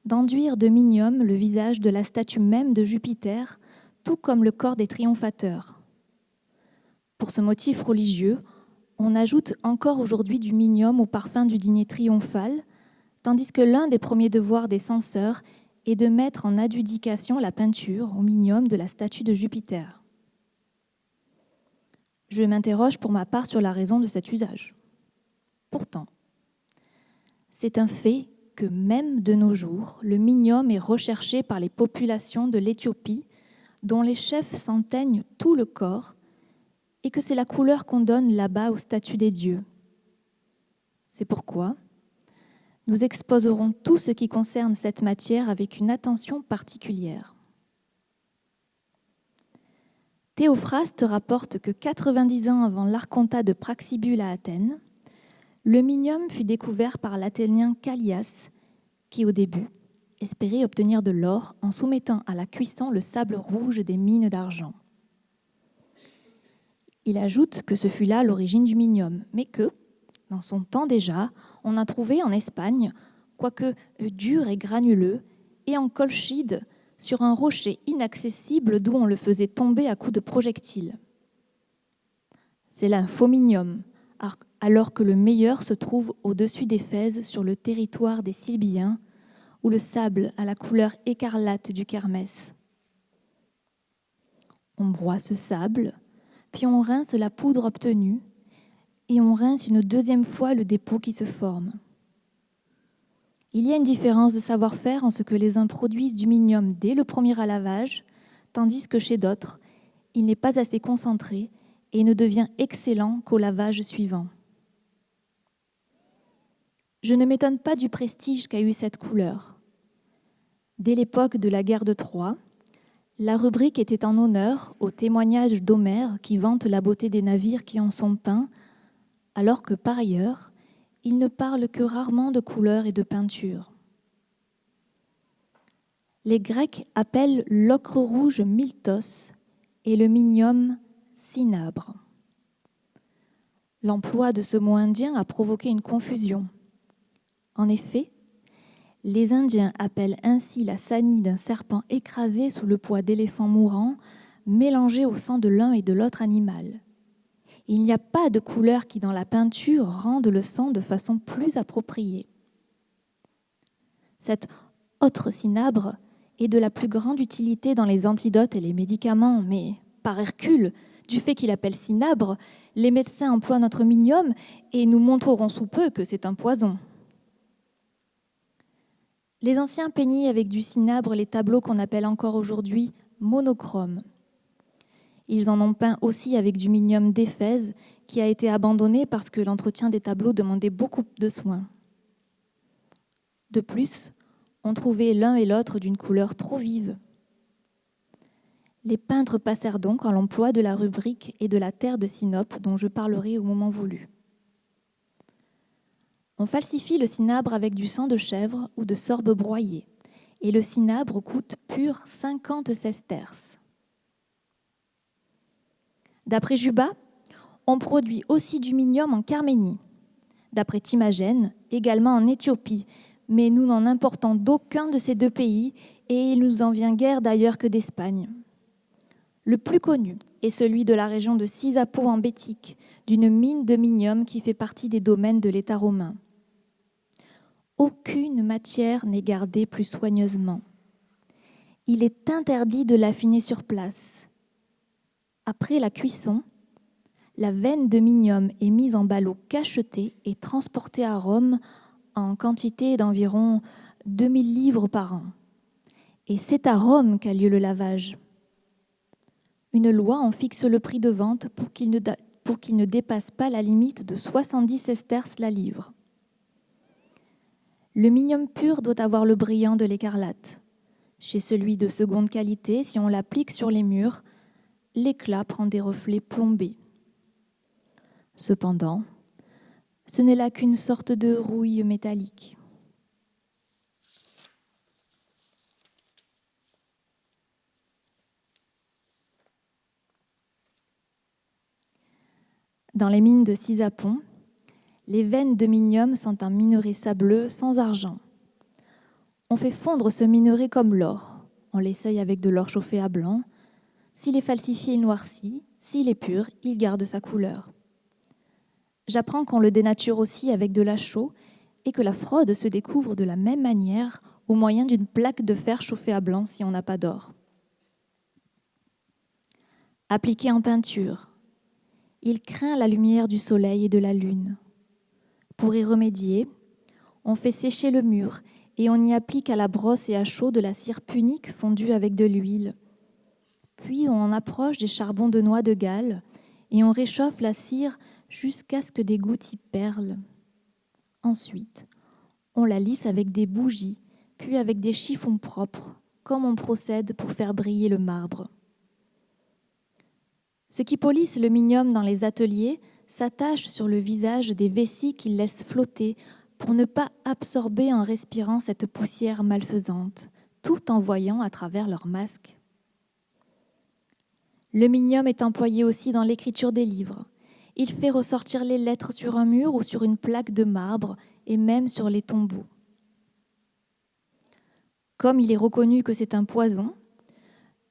[SPEAKER 4] d'enduire de minium le visage de la statue même de Jupiter, tout comme le corps des triomphateurs. Pour ce motif religieux, on ajoute encore aujourd'hui du minium au parfum du dîner triomphal, tandis que l'un des premiers devoirs des censeurs est de mettre en adjudication la peinture au minium de la statue de Jupiter. Je m'interroge pour ma part sur la raison de cet usage. Pourtant, c'est un fait que même de nos jours, le minium est recherché par les populations de l'Éthiopie, dont les chefs s'en teignent tout le corps, et que c'est la couleur qu'on donne là-bas aux statues des dieux. C'est pourquoi nous exposerons tout ce qui concerne cette matière avec une attention particulière. Théophraste rapporte que 90 ans avant l'Archontat de Praxibule à Athènes, le minium fut découvert par l'Athénien Callias, qui au début espérait obtenir de l'or en soumettant à la cuisson le sable rouge des mines d'argent. Il ajoute que ce fut là l'origine du minium, mais que, dans son temps déjà, on a trouvé en Espagne, quoique dur et granuleux, et en colchide, sur un rocher inaccessible d'où on le faisait tomber à coups de projectiles. C'est là un faux minium, alors que le meilleur se trouve au-dessus d'Éphèse, sur le territoire des Sylbiens, où le sable a la couleur écarlate du kermès. On broie ce sable, puis on rince la poudre obtenue, et on rince une deuxième fois le dépôt qui se forme. Il y a une différence de savoir-faire en ce que les uns produisent du minium dès le premier lavage, tandis que chez d'autres, il n'est pas assez concentré et ne devient excellent qu'au lavage suivant. Je ne m'étonne pas du prestige qu'a eu cette couleur. Dès l'époque de la guerre de Troie, la rubrique était en honneur au témoignage d'Homère qui vante la beauté des navires qui en sont peints, alors que par ailleurs, il ne parle que rarement de couleurs et de peinture. Les Grecs appellent l'ocre rouge miltos et le minium cinabre. L'emploi de ce mot indien a provoqué une confusion. En effet, les Indiens appellent ainsi la sanie d'un serpent écrasé sous le poids d'éléphants mourants, mélangé au sang de l'un et de l'autre animal. Il n'y a pas de couleur qui, dans la peinture, rende le sang de façon plus appropriée. Cet autre cinabre est de la plus grande utilité dans les antidotes et les médicaments, mais par Hercule, du fait qu'il appelle cinabre, les médecins emploient notre minium et nous montrerons sous peu que c'est un poison. Les anciens peignaient avec du cinabre les tableaux qu'on appelle encore aujourd'hui monochromes. Ils en ont peint aussi avec du minium d'Éphèse qui a été abandonné parce que l'entretien des tableaux demandait beaucoup de soins. De plus, on trouvait l'un et l'autre d'une couleur trop vive. Les peintres passèrent donc à l'emploi de la rubrique et de la terre de Sinope dont je parlerai au moment voulu. On falsifie le cinabre avec du sang de chèvre ou de sorbe broyée et le cinabre coûte pur 50 sesterces. D'après Juba, on produit aussi du minium en Carménie. D'après Timagène, également en Éthiopie, mais nous n'en importons d'aucun de ces deux pays et il nous en vient guère d'ailleurs que d'Espagne. Le plus connu est celui de la région de Sisapo en Bétique, d'une mine de minium qui fait partie des domaines de l'État romain. Aucune matière n'est gardée plus soigneusement. Il est interdit de l'affiner sur place. Après la cuisson, la veine de minium est mise en ballots cachetés et transportée à Rome en quantité d'environ 2000 livres par an. Et c'est à Rome qu'a lieu le lavage. Une loi en fixe le prix de vente pour qu'il ne dépasse pas la limite de 70 sesterces la livre. Le minium pur doit avoir le brillant de l'écarlate. Chez celui de seconde qualité, si on l'applique sur les murs, l'éclat prend des reflets plombés. Cependant, ce n'est là qu'une sorte de rouille métallique. Dans les mines de Sisapon, les veines de minium sont un minerai sableux sans argent. On fait fondre ce minerai comme l'or. On l'essaye avec de l'or chauffé à blanc. S'il est falsifié, il noircit. S'il est pur, il garde sa couleur. J'apprends qu'on le dénature aussi avec de la chaux et que la fraude se découvre de la même manière au moyen d'une plaque de fer chauffée à blanc si on n'a pas d'or. Appliqué en peinture, il craint la lumière du soleil et de la lune. Pour y remédier, on fait sécher le mur et on y applique à la brosse et à chaud de la cire punique fondue avec de l'huile. Puis on en approche des charbons de noix de Galles et on réchauffe la cire jusqu'à ce que des gouttes y perlent. Ensuite, on la lisse avec des bougies, puis avec des chiffons propres, comme on procède pour faire briller le marbre. Ceux qui polissent le minium dans les ateliers s'attachent sur le visage des vessies qu'ils laissent flotter pour ne pas absorber en respirant cette poussière malfaisante, tout en voyant à travers leur masque. Le minium est employé aussi dans l'écriture des livres. Il fait ressortir les lettres sur un mur ou sur une plaque de marbre et même sur les tombeaux. Comme il est reconnu que c'est un poison,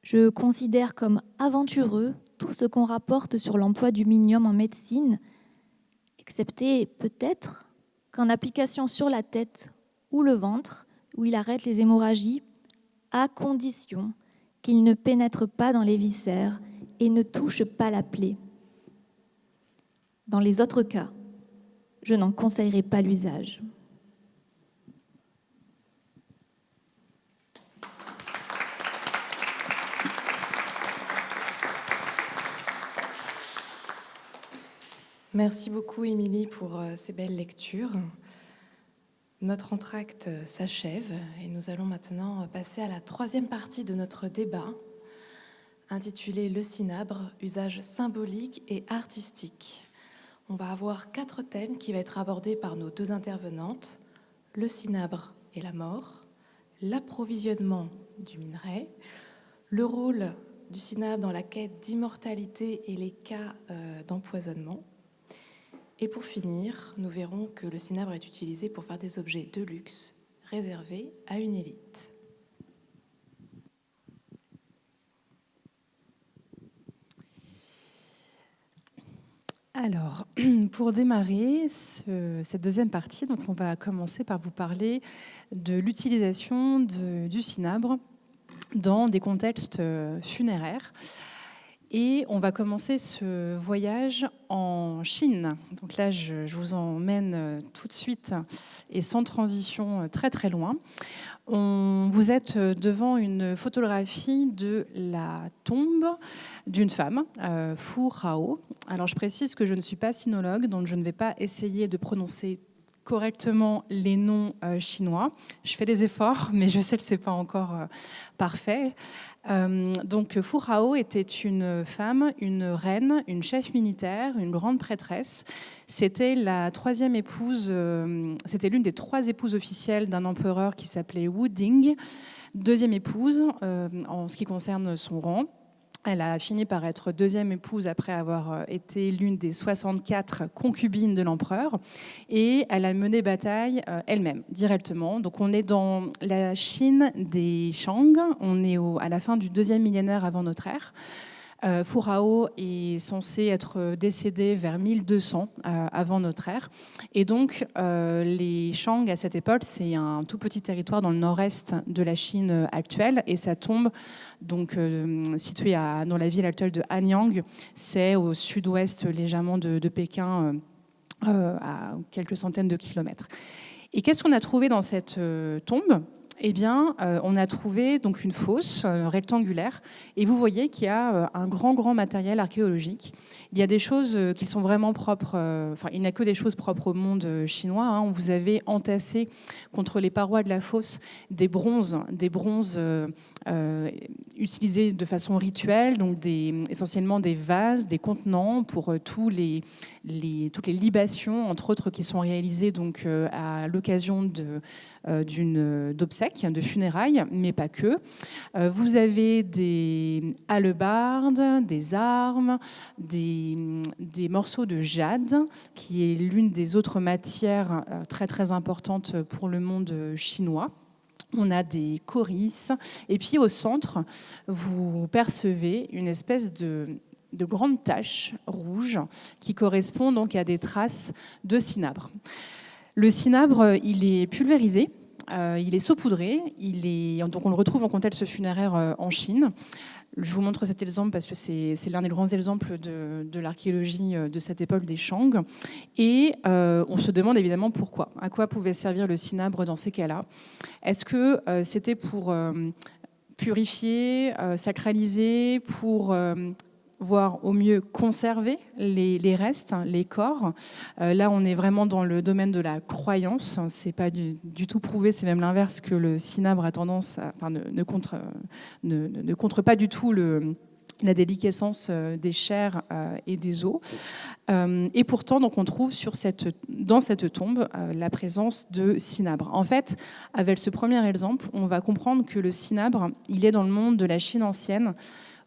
[SPEAKER 4] je considère comme aventureux tout ce qu'on rapporte sur l'emploi du minium en médecine, excepté peut-être qu'en application sur la tête ou le ventre, où il arrête les hémorragies, à condition qu'il ne pénètre pas dans les viscères et ne touche pas la plaie. Dans les autres cas, je n'en conseillerais pas l'usage.
[SPEAKER 1] Merci beaucoup, Émilie, pour ces belles lectures. Notre entracte s'achève et nous allons maintenant passer à la troisième partie de notre débat, intitulé « Le cinabre, usage symbolique et artistique ». On va avoir 4 thèmes qui vont être abordés par nos 2 intervenantes, le cinabre et la mort, l'approvisionnement du minerai, le rôle du cinabre dans la quête d'immortalité et les cas d'empoisonnement. Et pour finir, nous verrons que le cinabre est utilisé pour faire des objets de luxe réservés à une élite.
[SPEAKER 2] Alors, pour démarrer cette deuxième partie, donc on va commencer par vous parler de l'utilisation du cinabre dans des contextes funéraires. Et on va commencer ce voyage en Chine. Donc là, je vous emmène tout de suite et sans transition très très loin. Vous êtes devant une photographie de la tombe d'une femme, Fu Hao. Alors je précise que je ne suis pas sinologue, donc je ne vais pas essayer de prononcer correctement les noms chinois. Je fais des efforts, mais je sais que ce n'est pas encore parfait. Donc Fu Hao était une femme, une reine, une chef militaire, une grande prêtresse. C'était la 3e épouse, c'était l'une des 3 épouses officielles d'un empereur qui s'appelait Wu Ding. 2e épouse en ce qui concerne son rang. Elle a fini par être 2e épouse après avoir été l'une des 64 concubines de l'empereur. Et elle a mené bataille elle-même, directement. Donc on est dans la Chine des Shang. On est à la fin du 2e millénaire avant notre ère. Fu Hao est censé être décédé vers 1200 avant notre ère. Et donc, les Shang, à cette époque, c'est un tout petit territoire dans le nord-est de la Chine actuelle. Et ça tombe, donc, situé dans la ville actuelle de Hanyang. C'est au sud-ouest légèrement de Pékin, à quelques centaines de kilomètres. Et qu'est-ce qu'on a trouvé dans cette tombe ? Eh bien, on a trouvé donc une fosse rectangulaire et vous voyez qu'il y a un grand matériel archéologique. Il y a des choses qui sont vraiment propres, il n'y a que des choses propres au monde chinois. Hein. Vous avez entassé contre les parois de la fosse des bronzes utilisés de façon rituelle, donc essentiellement des vases, des contenants pour toutes les libations, entre autres, qui sont réalisées donc, à l'occasion d'obsèques, de funérailles, mais pas que. Vous avez des hallebardes, des armes, des morceaux de jade, qui est l'une des autres matières très très importantes pour le monde chinois. On a des corisses. Et puis au centre, vous percevez une espèce de grande tache rouge qui correspond donc à des traces de cinabre. Le cinabre, il est pulvérisé. Il est saupoudré, donc on le retrouve en contexte funéraire en Chine. Je vous montre cet exemple parce que c'est l'un des grands exemples de l'archéologie de cette époque des Shang. Et on se demande évidemment pourquoi. À quoi pouvait servir le cinabre dans ces cas-là? Est-ce que c'était pour purifier, sacraliser, pour voire au mieux conserver les restes, les corps? Là, on est vraiment dans le domaine de la croyance. C'est pas du tout prouvé, c'est même l'inverse, que le cinabre a tendance à, enfin, ne contre pas du tout la déliquescence des chairs et des os. Et pourtant, donc, on trouve dans cette tombe la présence de cinabre. En fait, avec ce premier exemple, on va comprendre que le cinabre, il est dans le monde de la Chine ancienne,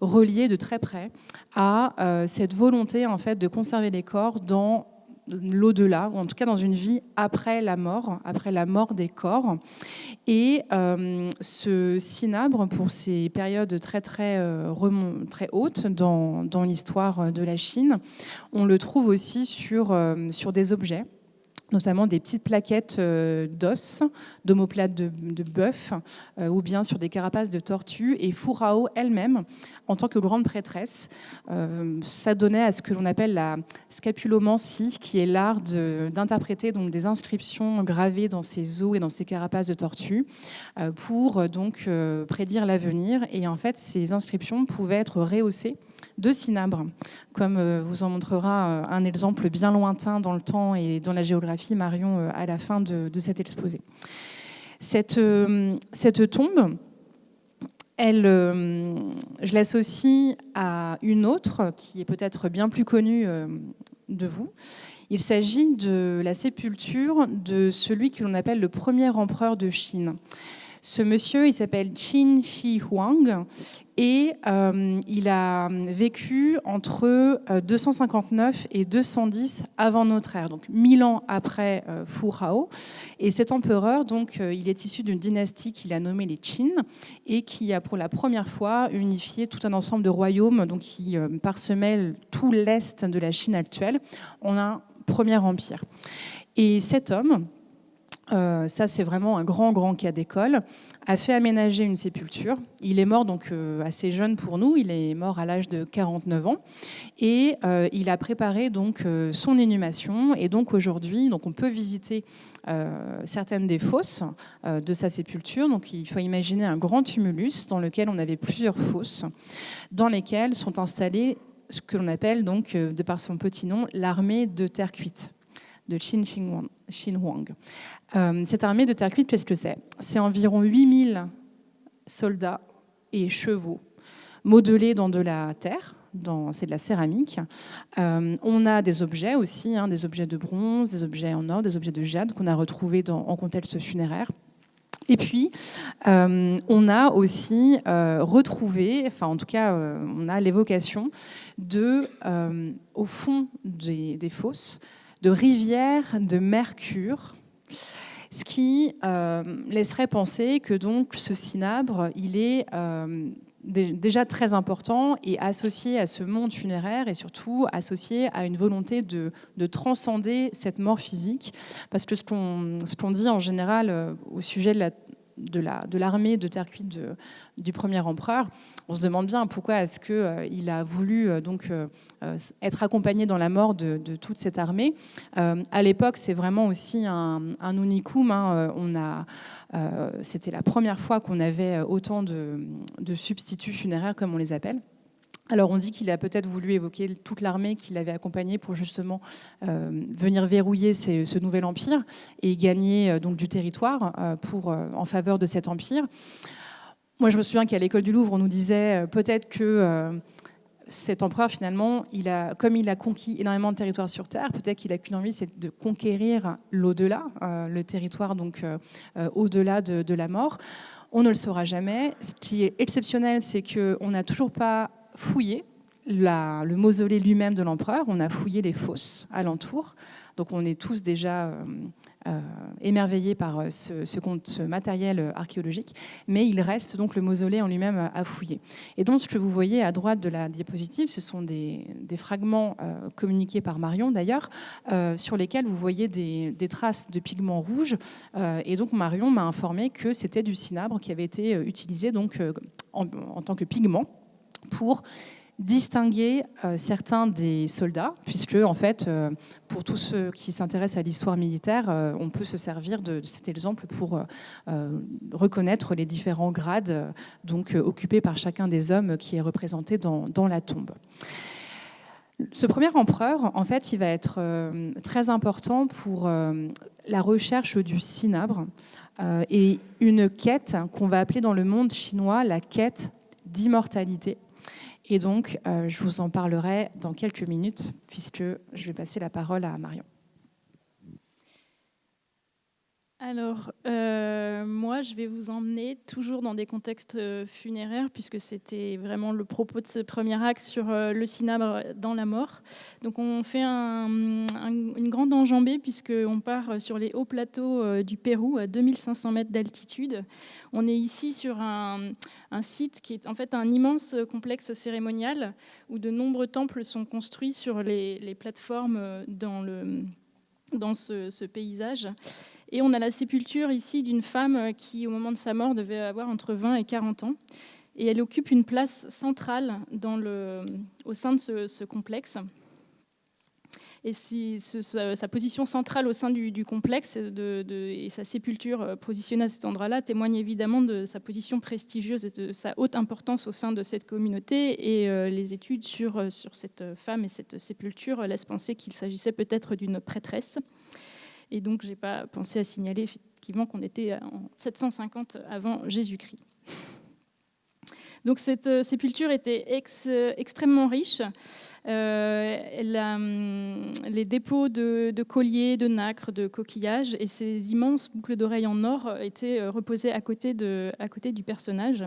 [SPEAKER 2] relié de très près à cette volonté en fait de conserver les corps dans l'au-delà, ou en tout cas dans une vie après la mort des corps. Et ce cinabre, pour ces périodes très hautes dans l'histoire de la Chine, on le trouve aussi sur des objets, notamment des petites plaquettes d'os, d'omoplates de bœuf, ou bien sur des carapaces de tortues. Et Fu Rao elle-même, en tant que grande prêtresse, s'adonnait à ce que l'on appelle la scapulomancie, qui est l'art d'interpréter donc des inscriptions gravées dans ces os et dans ces carapaces de tortues pour donc prédire l'avenir. Et en fait, ces inscriptions pouvaient être rehaussées de cinabre, comme vous en montrera un exemple bien lointain dans le temps et dans la géographie, Marion, à la fin de cet exposé. Cette tombe, je l'associe à une autre qui est peut-être bien plus connue de vous. Il s'agit de la sépulture de celui que l'on appelle le premier empereur de Chine. Ce monsieur, il s'appelle Qin Shi Huang et il a vécu entre 259 et 210 avant notre ère, donc 1000 ans après Fu Rao. Et cet empereur, donc, il est issu d'une dynastie qu'il a nommée les Qin et qui a pour la première fois unifié tout un ensemble de royaumes donc, qui parsemaient tout l'est de la Chine actuelle en un premier empire. Et cet homme, ça c'est vraiment un grand cas d'école, a fait aménager une sépulture. Il est mort donc assez jeune pour nous, il est mort à l'âge de 49 ans et il a préparé donc son inhumation. Et donc aujourd'hui, donc on peut visiter certaines des fosses de sa sépulture. Donc il faut imaginer un grand tumulus dans lequel on avait plusieurs fosses, dans lesquelles sont installées ce que l'on appelle donc, de par son petit nom, l'armée de terre cuite de Qin Shi Huang. Cette armée de terre cuite, qu'est-ce que c'est? C'est environ 8000 soldats et chevaux modelés dans de la terre, c'est de la céramique. On a des objets aussi, des objets de bronze, des objets en or, des objets de jade qu'on a retrouvés en contexte funéraire. Et puis, on a aussi retrouvé, enfin en tout cas, on a l'évocation au fond des fosses, de rivières de mercure, ce qui laisserait penser que donc ce cinabre, il est déjà très important et associé à ce monde funéraire et surtout associé à une volonté de transcender cette mort physique. Parce que ce qu'on dit en général au sujet de l'armée de terre cuite du premier empereur, on se demande bien pourquoi est-ce qu'il a voulu être accompagné dans la mort de toute cette armée. À l'époque, c'est vraiment aussi un unicum. C'était la première fois qu'on avait autant de substituts funéraires, comme on les appelle. Alors on dit qu'il a peut-être voulu évoquer toute l'armée qu'il avait accompagnée pour justement venir verrouiller ce nouvel empire et gagner donc du territoire en faveur de cet empire. Moi je me souviens qu'à l'école du Louvre on nous disait peut-être que cet empereur finalement, comme il a conquis énormément de territoires sur Terre, peut-être qu'il a qu'une envie, c'est de conquérir l'au-delà, le territoire donc au-delà de la mort. On ne le saura jamais. Ce qui est exceptionnel, c'est qu'on n'a toujours pas fouillé le mausolée lui-même de l'empereur, on a fouillé les fosses alentour, donc on est tous déjà émerveillés par ce matériel archéologique, mais il reste donc le mausolée en lui-même à fouiller. Et donc ce que vous voyez à droite de la diapositive, ce sont des fragments communiqués par Marion d'ailleurs, sur lesquels vous voyez des traces de pigments rouges, et donc Marion m'a informé que c'était du cinabre qui avait été utilisé donc, en tant que pigment pour distinguer certains des soldats, puisque en fait, pour tous ceux qui s'intéressent à l'histoire militaire, on peut se servir de cet exemple pour reconnaître les différents grades donc, occupés par chacun des hommes qui est représenté dans la tombe. Ce premier empereur, en fait, il va être très important pour la recherche du cinabre et une quête qu'on va appeler dans le monde chinois la quête d'immortalité. Et donc, je vous en parlerai dans quelques minutes, puisque je vais passer la parole à Marion.
[SPEAKER 3] Alors, moi, je vais vous emmener toujours dans des contextes funéraires, puisque c'était vraiment le propos de ce premier acte sur le cinabre dans la mort. Donc, on fait une grande enjambée, puisqu'on part sur les hauts plateaux du Pérou, à 2500 mètres d'altitude. On est ici sur un site qui est en fait un immense complexe cérémonial, où de nombreux temples sont construits sur les plateformes dans ce paysage. Et on a la sépulture ici d'une femme qui, au moment de sa mort, devait avoir entre 20 et 40 ans. Et elle occupe une place centrale au sein de ce complexe. Et sa position centrale au sein du complexe et sa sépulture positionnée à cet endroit-là témoignent évidemment de sa position prestigieuse et de sa haute importance au sein de cette communauté. Et les études sur cette femme et cette sépulture laissent penser qu'il s'agissait peut-être d'une prêtresse. Et donc, je n'ai pas pensé à signaler effectivement qu'on était en 750 avant Jésus-Christ. Donc, cette sépulture était extrêmement riche. Les dépôts de colliers, de nacre, de coquillages et ces immenses boucles d'oreilles en or étaient reposées à côté du personnage.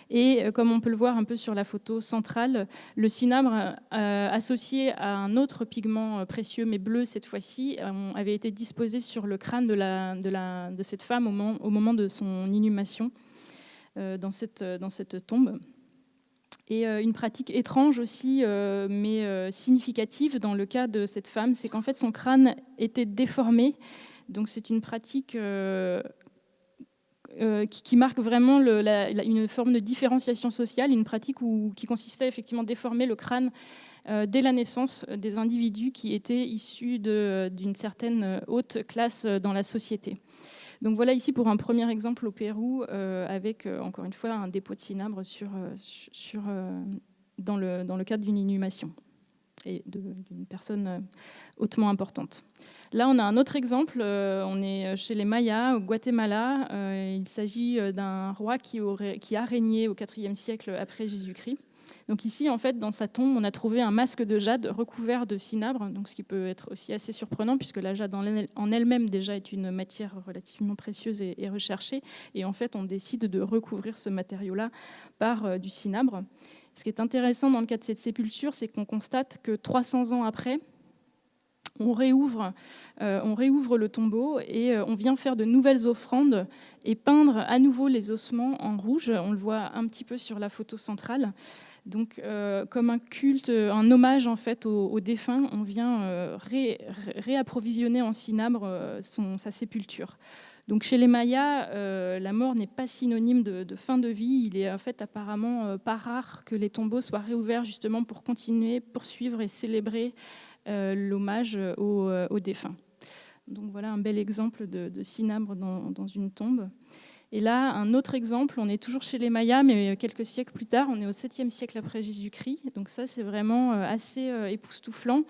[SPEAKER 3] Et comme on peut le voir un peu sur la photo centrale, le cinabre associé à un autre pigment précieux, mais bleu cette fois-ci, avait été disposé sur le crâne de cette femme au moment de son inhumation dans cette tombe. Et une pratique étrange aussi, mais significative dans le cas de cette femme, c'est qu'en fait son crâne était déformé. Donc c'est une pratique qui marque vraiment une forme de différenciation sociale, une pratique qui consistait effectivement à déformer le crâne dès la naissance des individus qui étaient issus d'une certaine haute classe dans la société. Donc voilà ici pour un premier exemple au Pérou, avec encore une fois un dépôt de cinabre dans le cadre d'une inhumation et d'une personne hautement importante. Là, on a un autre exemple. On est chez les Mayas, au Guatemala. Il s'agit d'un roi qui a régné au IVe siècle après Jésus-Christ. Donc ici, en fait, dans sa tombe, on a trouvé un masque de jade recouvert de cinabre, donc ce qui peut être aussi assez surprenant, puisque la jade en elle-même déjà est une matière relativement précieuse et recherchée. Et en fait, on décide de recouvrir ce matériau-là par du cinabre. Ce qui est intéressant dans le cas de cette sépulture, c'est qu'on constate que 300 ans après, on réouvre le tombeau et on vient faire de nouvelles offrandes et peindre à nouveau les ossements en rouge. On le voit un petit peu sur la photo centrale. Donc, comme un culte, un hommage en fait aux défunts, on vient réapprovisionner en cinabre sa sépulture. Donc chez les Mayas, la mort n'est pas synonyme de fin de vie. Il est en fait apparemment pas rare que les tombeaux soient réouverts justement pour continuer, poursuivre et célébrer l'hommage aux défunts. Donc voilà un bel exemple de cinabre dans une tombe. Et là, un autre exemple, on est toujours chez les Mayas, mais quelques siècles plus tard, on est au 7e siècle après Jésus-Christ. Donc ça, c'est vraiment assez époustouflant.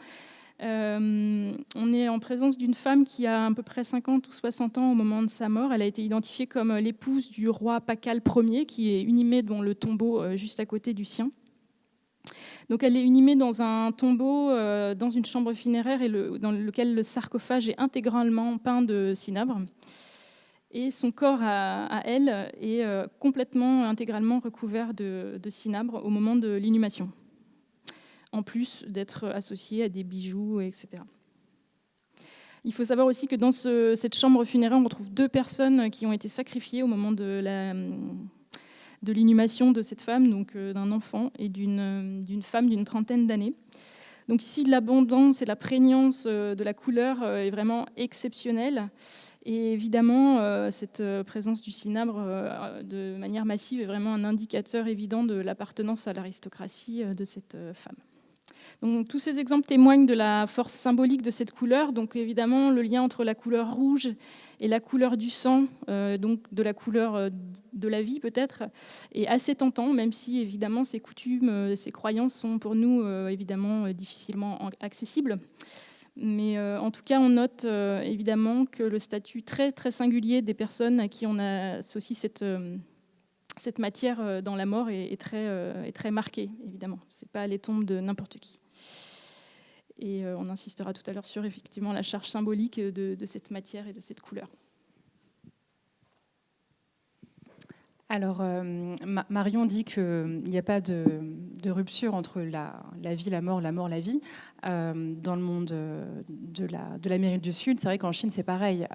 [SPEAKER 3] On est en présence d'une femme qui a à peu près 50 ou 60 ans au moment de sa mort. Elle a été identifiée comme l'épouse du roi Pacal Ier, qui est inhumé dans le tombeau juste à côté du sien. Donc elle est inhumée dans un tombeau, dans une chambre funéraire, dans lequel le sarcophage est intégralement peint de cinabre. Et son corps à elle est complètement, intégralement recouvert de cinabre au moment de l'inhumation, en plus d'être associé à des bijoux, etc. Il faut savoir aussi que dans cette chambre funéraire, on retrouve 2 personnes qui ont été sacrifiées au moment de l'inhumation de cette femme, donc d'un enfant et d'une femme d'une trentaine d'années. Donc ici, l'abondance et la prégnance de la couleur est vraiment exceptionnelle. Et évidemment, cette présence du cinabre de manière massive est vraiment un indicateur évident de l'appartenance à l'aristocratie de cette femme. Donc, tous ces exemples témoignent de la force symbolique de cette couleur. Donc évidemment, le lien entre la couleur rouge et la couleur du sang, donc de la couleur de la vie peut-être, est assez tentant, même si évidemment ces coutumes, ces croyances sont pour nous évidemment difficilement accessibles. Mais en tout cas, on note évidemment que le statut très, très singulier des personnes à qui on associe cette matière dans la mort est très marqué, évidemment. Ce n'est pas les tombes de n'importe qui. Et on insistera tout à l'heure sur effectivement la charge symbolique de cette matière et de cette couleur.
[SPEAKER 2] Alors, Marion dit qu'il n'y a pas de rupture entre la vie, la mort, la vie. Dans le monde de l'Amérique du Sud, c'est vrai qu'en Chine, c'est pareil.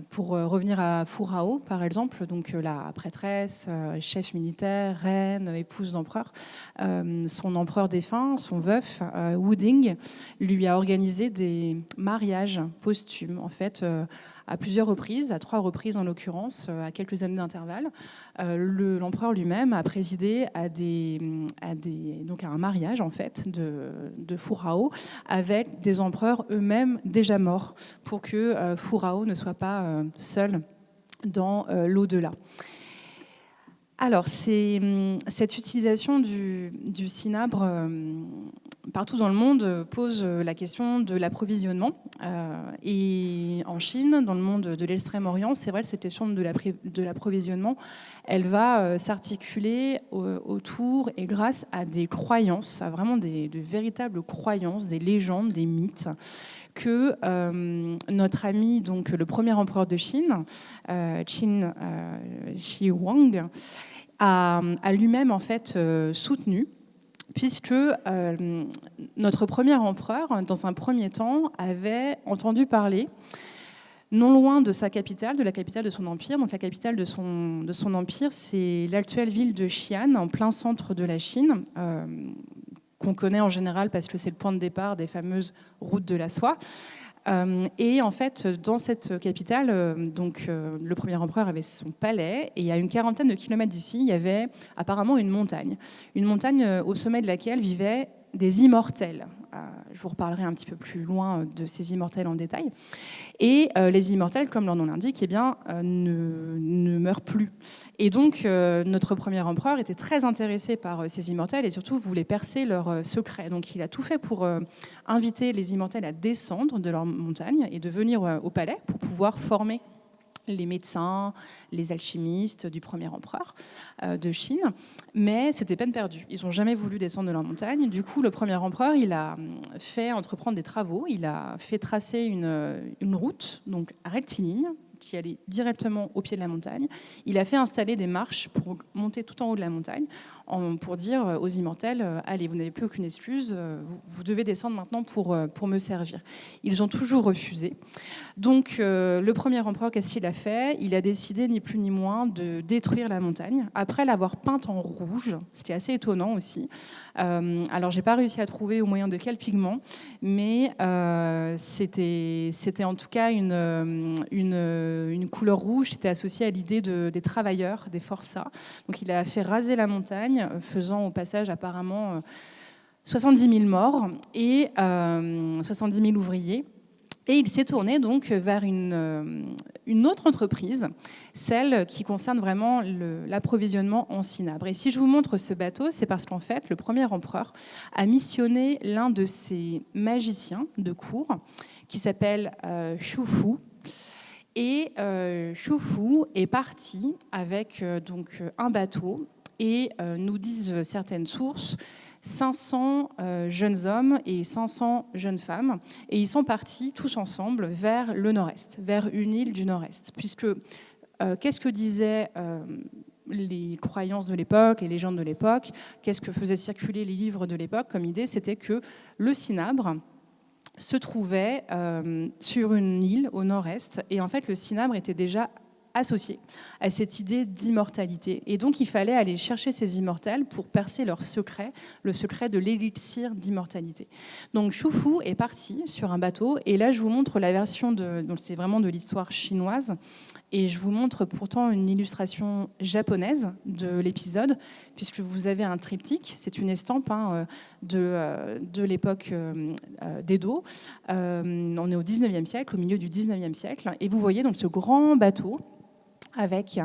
[SPEAKER 2] Pour revenir à Fu Hao, par exemple, donc la prêtresse, chef militaire, reine, épouse d'empereur, son empereur défunt, son veuf, Wu Ding, lui a organisé des mariages posthumes, en fait, à plusieurs reprises, à 3 reprises en l'occurrence, à quelques années d'intervalle. L'empereur lui-même a présidé donc à un mariage, en fait, de Fu Hao avec des empereurs eux-mêmes déjà morts, pour que Fu Hao ne soit pas seul dans l'au-delà. Alors, cette utilisation du cinabre partout dans le monde pose la question de l'approvisionnement. Et en Chine, dans le monde de l'Extrême-Orient, c'est vrai que cette question de l'approvisionnement, elle va s'articuler autour et grâce à des croyances, à vraiment de véritables croyances, des légendes, des mythes, que notre ami, donc le premier empereur de Chine, Qin Shi Huang, a lui-même en fait soutenu, puisque notre premier empereur, dans un premier temps, avait entendu parler, non loin de sa capitale, de la capitale de son empire. Donc la capitale de son empire, c'est l'actuelle ville de Xi'an, en plein centre de la Chine, qu'on connaît en général parce que c'est le point de départ des fameuses routes de la soie. Et en fait, dans cette capitale, le premier empereur avait son palais, et à une quarantaine de kilomètres d'ici, il y avait apparemment une montagne au sommet de laquelle vivaient des immortels. Je vous reparlerai un petit peu plus loin de ces immortels en détail. Et les immortels, comme leur nom l'indique, ne meurent plus. Et donc, notre premier empereur était très intéressé par ces immortels et surtout voulait percer leurs secrets. Donc, il a tout fait pour inviter les immortels à descendre de leur montagne et de venir au palais pour pouvoir former les médecins, les alchimistes du premier empereur de Chine. Mais c'était peine perdue. Ils n'ont jamais voulu descendre de leur montagne. Du coup, le premier empereur, il a fait entreprendre des travaux. Il a fait tracer une route, donc rectiligne, qui allait directement au pied de la montagne. Il a fait installer des marches pour monter tout en haut de la montagne, pour dire aux immortels, allez, vous n'avez plus aucune excuse, vous devez descendre maintenant pour me servir. Ils ont toujours refusé. Donc le premier empereur, qu'est-ce qu'il a fait ? Il a décidé, ni plus ni moins, de détruire la montagne, après l'avoir peinte en rouge, ce qui est assez étonnant aussi. Alors, j'ai pas réussi à trouver au moyen de quel pigment, mais c'était en tout cas une couleur rouge qui était associée à l'idée des travailleurs, des forçats. Donc, il a fait raser la montagne, faisant au passage apparemment 70 000 morts et 70 000 ouvriers. Et il s'est tourné donc vers une autre entreprise, celle qui concerne vraiment l'approvisionnement en cinabre. Et si je vous montre ce bateau, c'est parce qu'en fait, le premier empereur a missionné l'un de ses magiciens de cour, qui s'appelle Xu Fu. Et Xu Fu est parti avec donc un bateau et nous disent certaines sources 500 jeunes hommes et 500 jeunes femmes, et ils sont partis tous ensemble vers le nord-est, vers une île du nord-est, puisque qu'est-ce que disaient les croyances de l'époque, les légendes de l'époque, qu'est-ce que faisaient circuler les livres de l'époque comme idée, c'était que le cinabre se trouvait sur une île au nord-est, et en fait le cinabre était déjà associés à cette idée d'immortalité. Et donc, il fallait aller chercher ces immortels pour percer leur secret, le secret de l'élixir d'immortalité. Donc, Xu Fu est parti sur un bateau. Et là, je vous montre la version donc c'est vraiment de l'histoire chinoise. Et je vous montre pourtant une illustration japonaise de l'épisode, puisque vous avez un triptyque. C'est une estampe de l'époque d'Edo. On est au 19e siècle, au milieu du 19e siècle. Et vous voyez donc ce grand bateau avec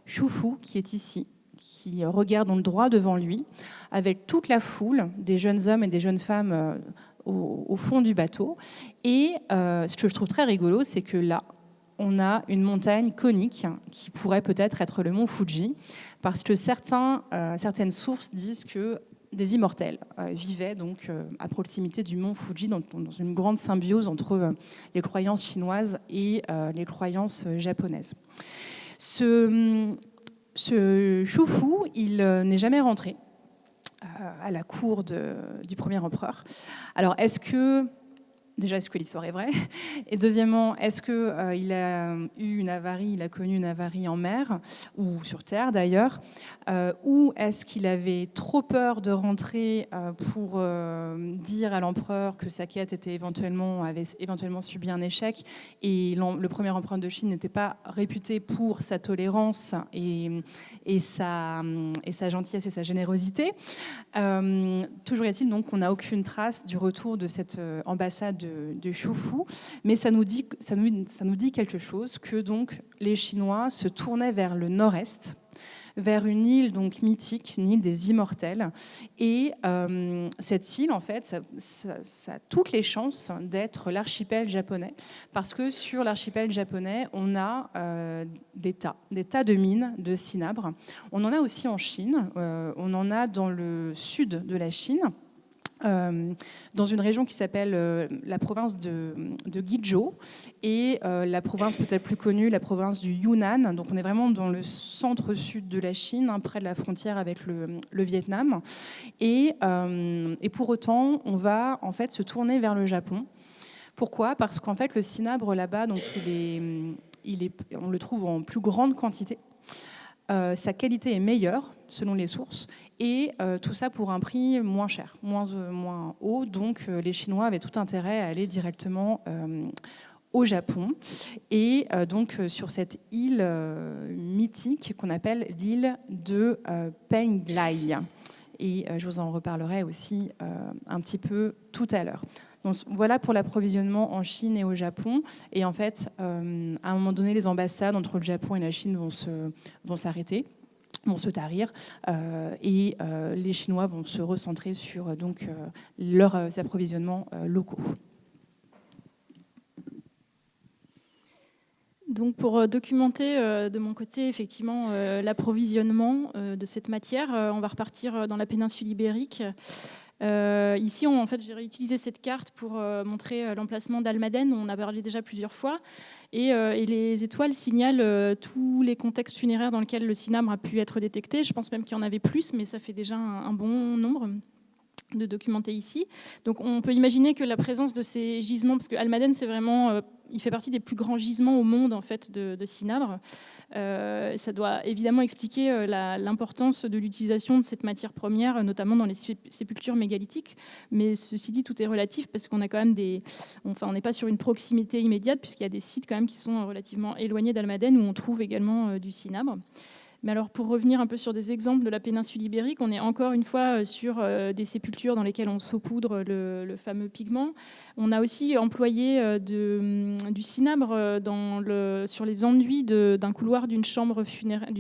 [SPEAKER 2] Xu Fu qui est ici, qui regarde donc droit devant lui, avec toute la foule des jeunes hommes et des jeunes femmes au fond du bateau. Et ce que je trouve très rigolo, c'est que là, on a une montagne conique qui pourrait peut-être être le mont Fuji, parce que certaines sources disent que des immortels vivaient donc à proximité du mont Fuji, dans une grande symbiose entre les croyances chinoises et les croyances japonaises. Ce Xu Fu, il n'est jamais rentré à la cour du premier empereur. Alors, est-ce que l'histoire est vraie? Et deuxièmement, est-ce qu'il a eu une avarie, il a connu une avarie en mer, ou sur terre d'ailleurs, ou est-ce qu'il avait trop peur de rentrer pour dire à l'empereur que sa quête avait éventuellement subi un échec, et le premier empereur de Chine n'était pas réputé pour sa tolérance et sa gentillesse et sa générosité. Toujours est-il donc qu'on n'a aucune trace du retour de cette ambassade de Xu Fu, mais ça nous dit quelque chose, que donc les Chinois se tournaient vers le nord-est, vers une île donc mythique, une île des immortels. Et cette île, en fait, ça a toutes les chances d'être l'archipel japonais, parce que sur l'archipel japonais, on a des tas de mines de cinabre. On en a aussi en Chine, on en a dans le sud de la Chine, dans une région qui s'appelle la province de Guizhou, et la province peut-être plus connue, la province du Yunnan. Donc on est vraiment dans le centre-sud de la Chine, près de la frontière avec le Vietnam. Et pour autant, on va en fait se tourner vers le Japon. Pourquoi ? Parce qu'en fait, le cinabre là-bas, donc on le trouve en plus grande quantité. Sa qualité est meilleure selon les sources, et tout ça pour un prix moins cher, moins haut. Donc les Chinois avaient tout intérêt à aller directement au Japon, et donc sur cette île mythique qu'on appelle l'île de Penglai. Et je vous en reparlerai aussi un petit peu tout à l'heure. Donc, voilà pour l'approvisionnement en Chine et au Japon. Et en fait, à un moment donné, les ambassades entre le Japon et la Chine vont s'arrêter, vont se tarir, et les Chinois vont se recentrer sur donc, leurs approvisionnements locaux.
[SPEAKER 3] Donc pour documenter de mon côté effectivement l'approvisionnement de cette matière, on va repartir dans la péninsule ibérique. Ici, en fait, j'ai réutilisé cette carte pour montrer l'emplacement d'Almaden, dont on a parlé déjà plusieurs fois. Et les étoiles signalent tous les contextes funéraires dans lesquels le cinabre a pu être détecté. Je pense même qu'il y en avait plus, mais ça fait déjà un bon nombre de documentés ici. Donc on peut imaginer que la présence de ces gisements, parce que Almaden, c'est vraiment, il fait partie des plus grands gisements au monde en fait de cinabre. Ça doit évidemment expliquer l'importance de l'utilisation de cette matière première, notamment dans les sépultures mégalithiques. Mais ceci dit, tout est relatif parce qu'on a quand même on n'est pas sur une proximité immédiate, puisqu'il y a des sites quand même qui sont relativement éloignés d'Almaden où on trouve également du cinabre. Mais alors, pour revenir un peu sur des exemples de la péninsule ibérique, on est encore une fois sur des sépultures dans lesquelles on saupoudre le fameux pigment. On a aussi employé du cinabre sur les enduits d'un couloir d'une chambre funéraire.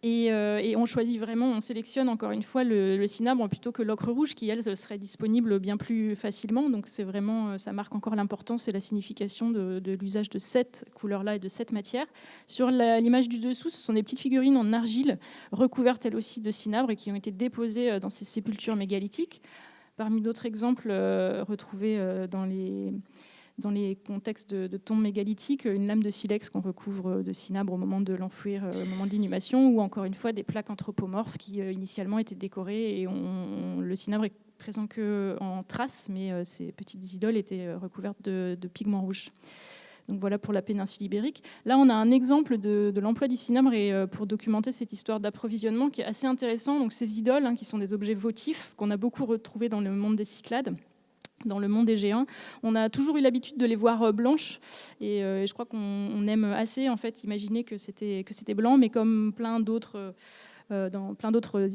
[SPEAKER 3] Et on choisit vraiment, on sélectionne encore une fois le cinabre plutôt que l'ocre rouge qui, elle, serait disponible bien plus facilement. Donc c'est vraiment, ça marque encore l'importance et la signification de l'usage de cette couleur-là et de cette matière. Sur l'image du dessous, ce sont des petites figurines en argile recouvertes elles aussi de cinabre et qui ont été déposées dans ces sépultures mégalithiques. Parmi d'autres exemples retrouvés dans les contextes de tombes mégalithiques, une lame de silex qu'on recouvre de cinabre au moment de l'enfouir, au moment de l'inhumation, ou encore une fois des plaques anthropomorphes qui initialement étaient décorées et le cinabre est présent qu'en traces, mais ces petites idoles étaient recouvertes de pigments rouges. Donc voilà pour la péninsule ibérique. Là, on a un exemple de l'emploi du cinabre et pour documenter cette histoire d'approvisionnement qui est assez intéressant. Donc ces idoles, qui sont des objets votifs qu'on a beaucoup retrouvés dans le monde des Cyclades, dans le monde des géants. On a toujours eu l'habitude de les voir blanches et je crois qu'on aime assez en fait imaginer que c'était blanc, mais comme dans plein d'autres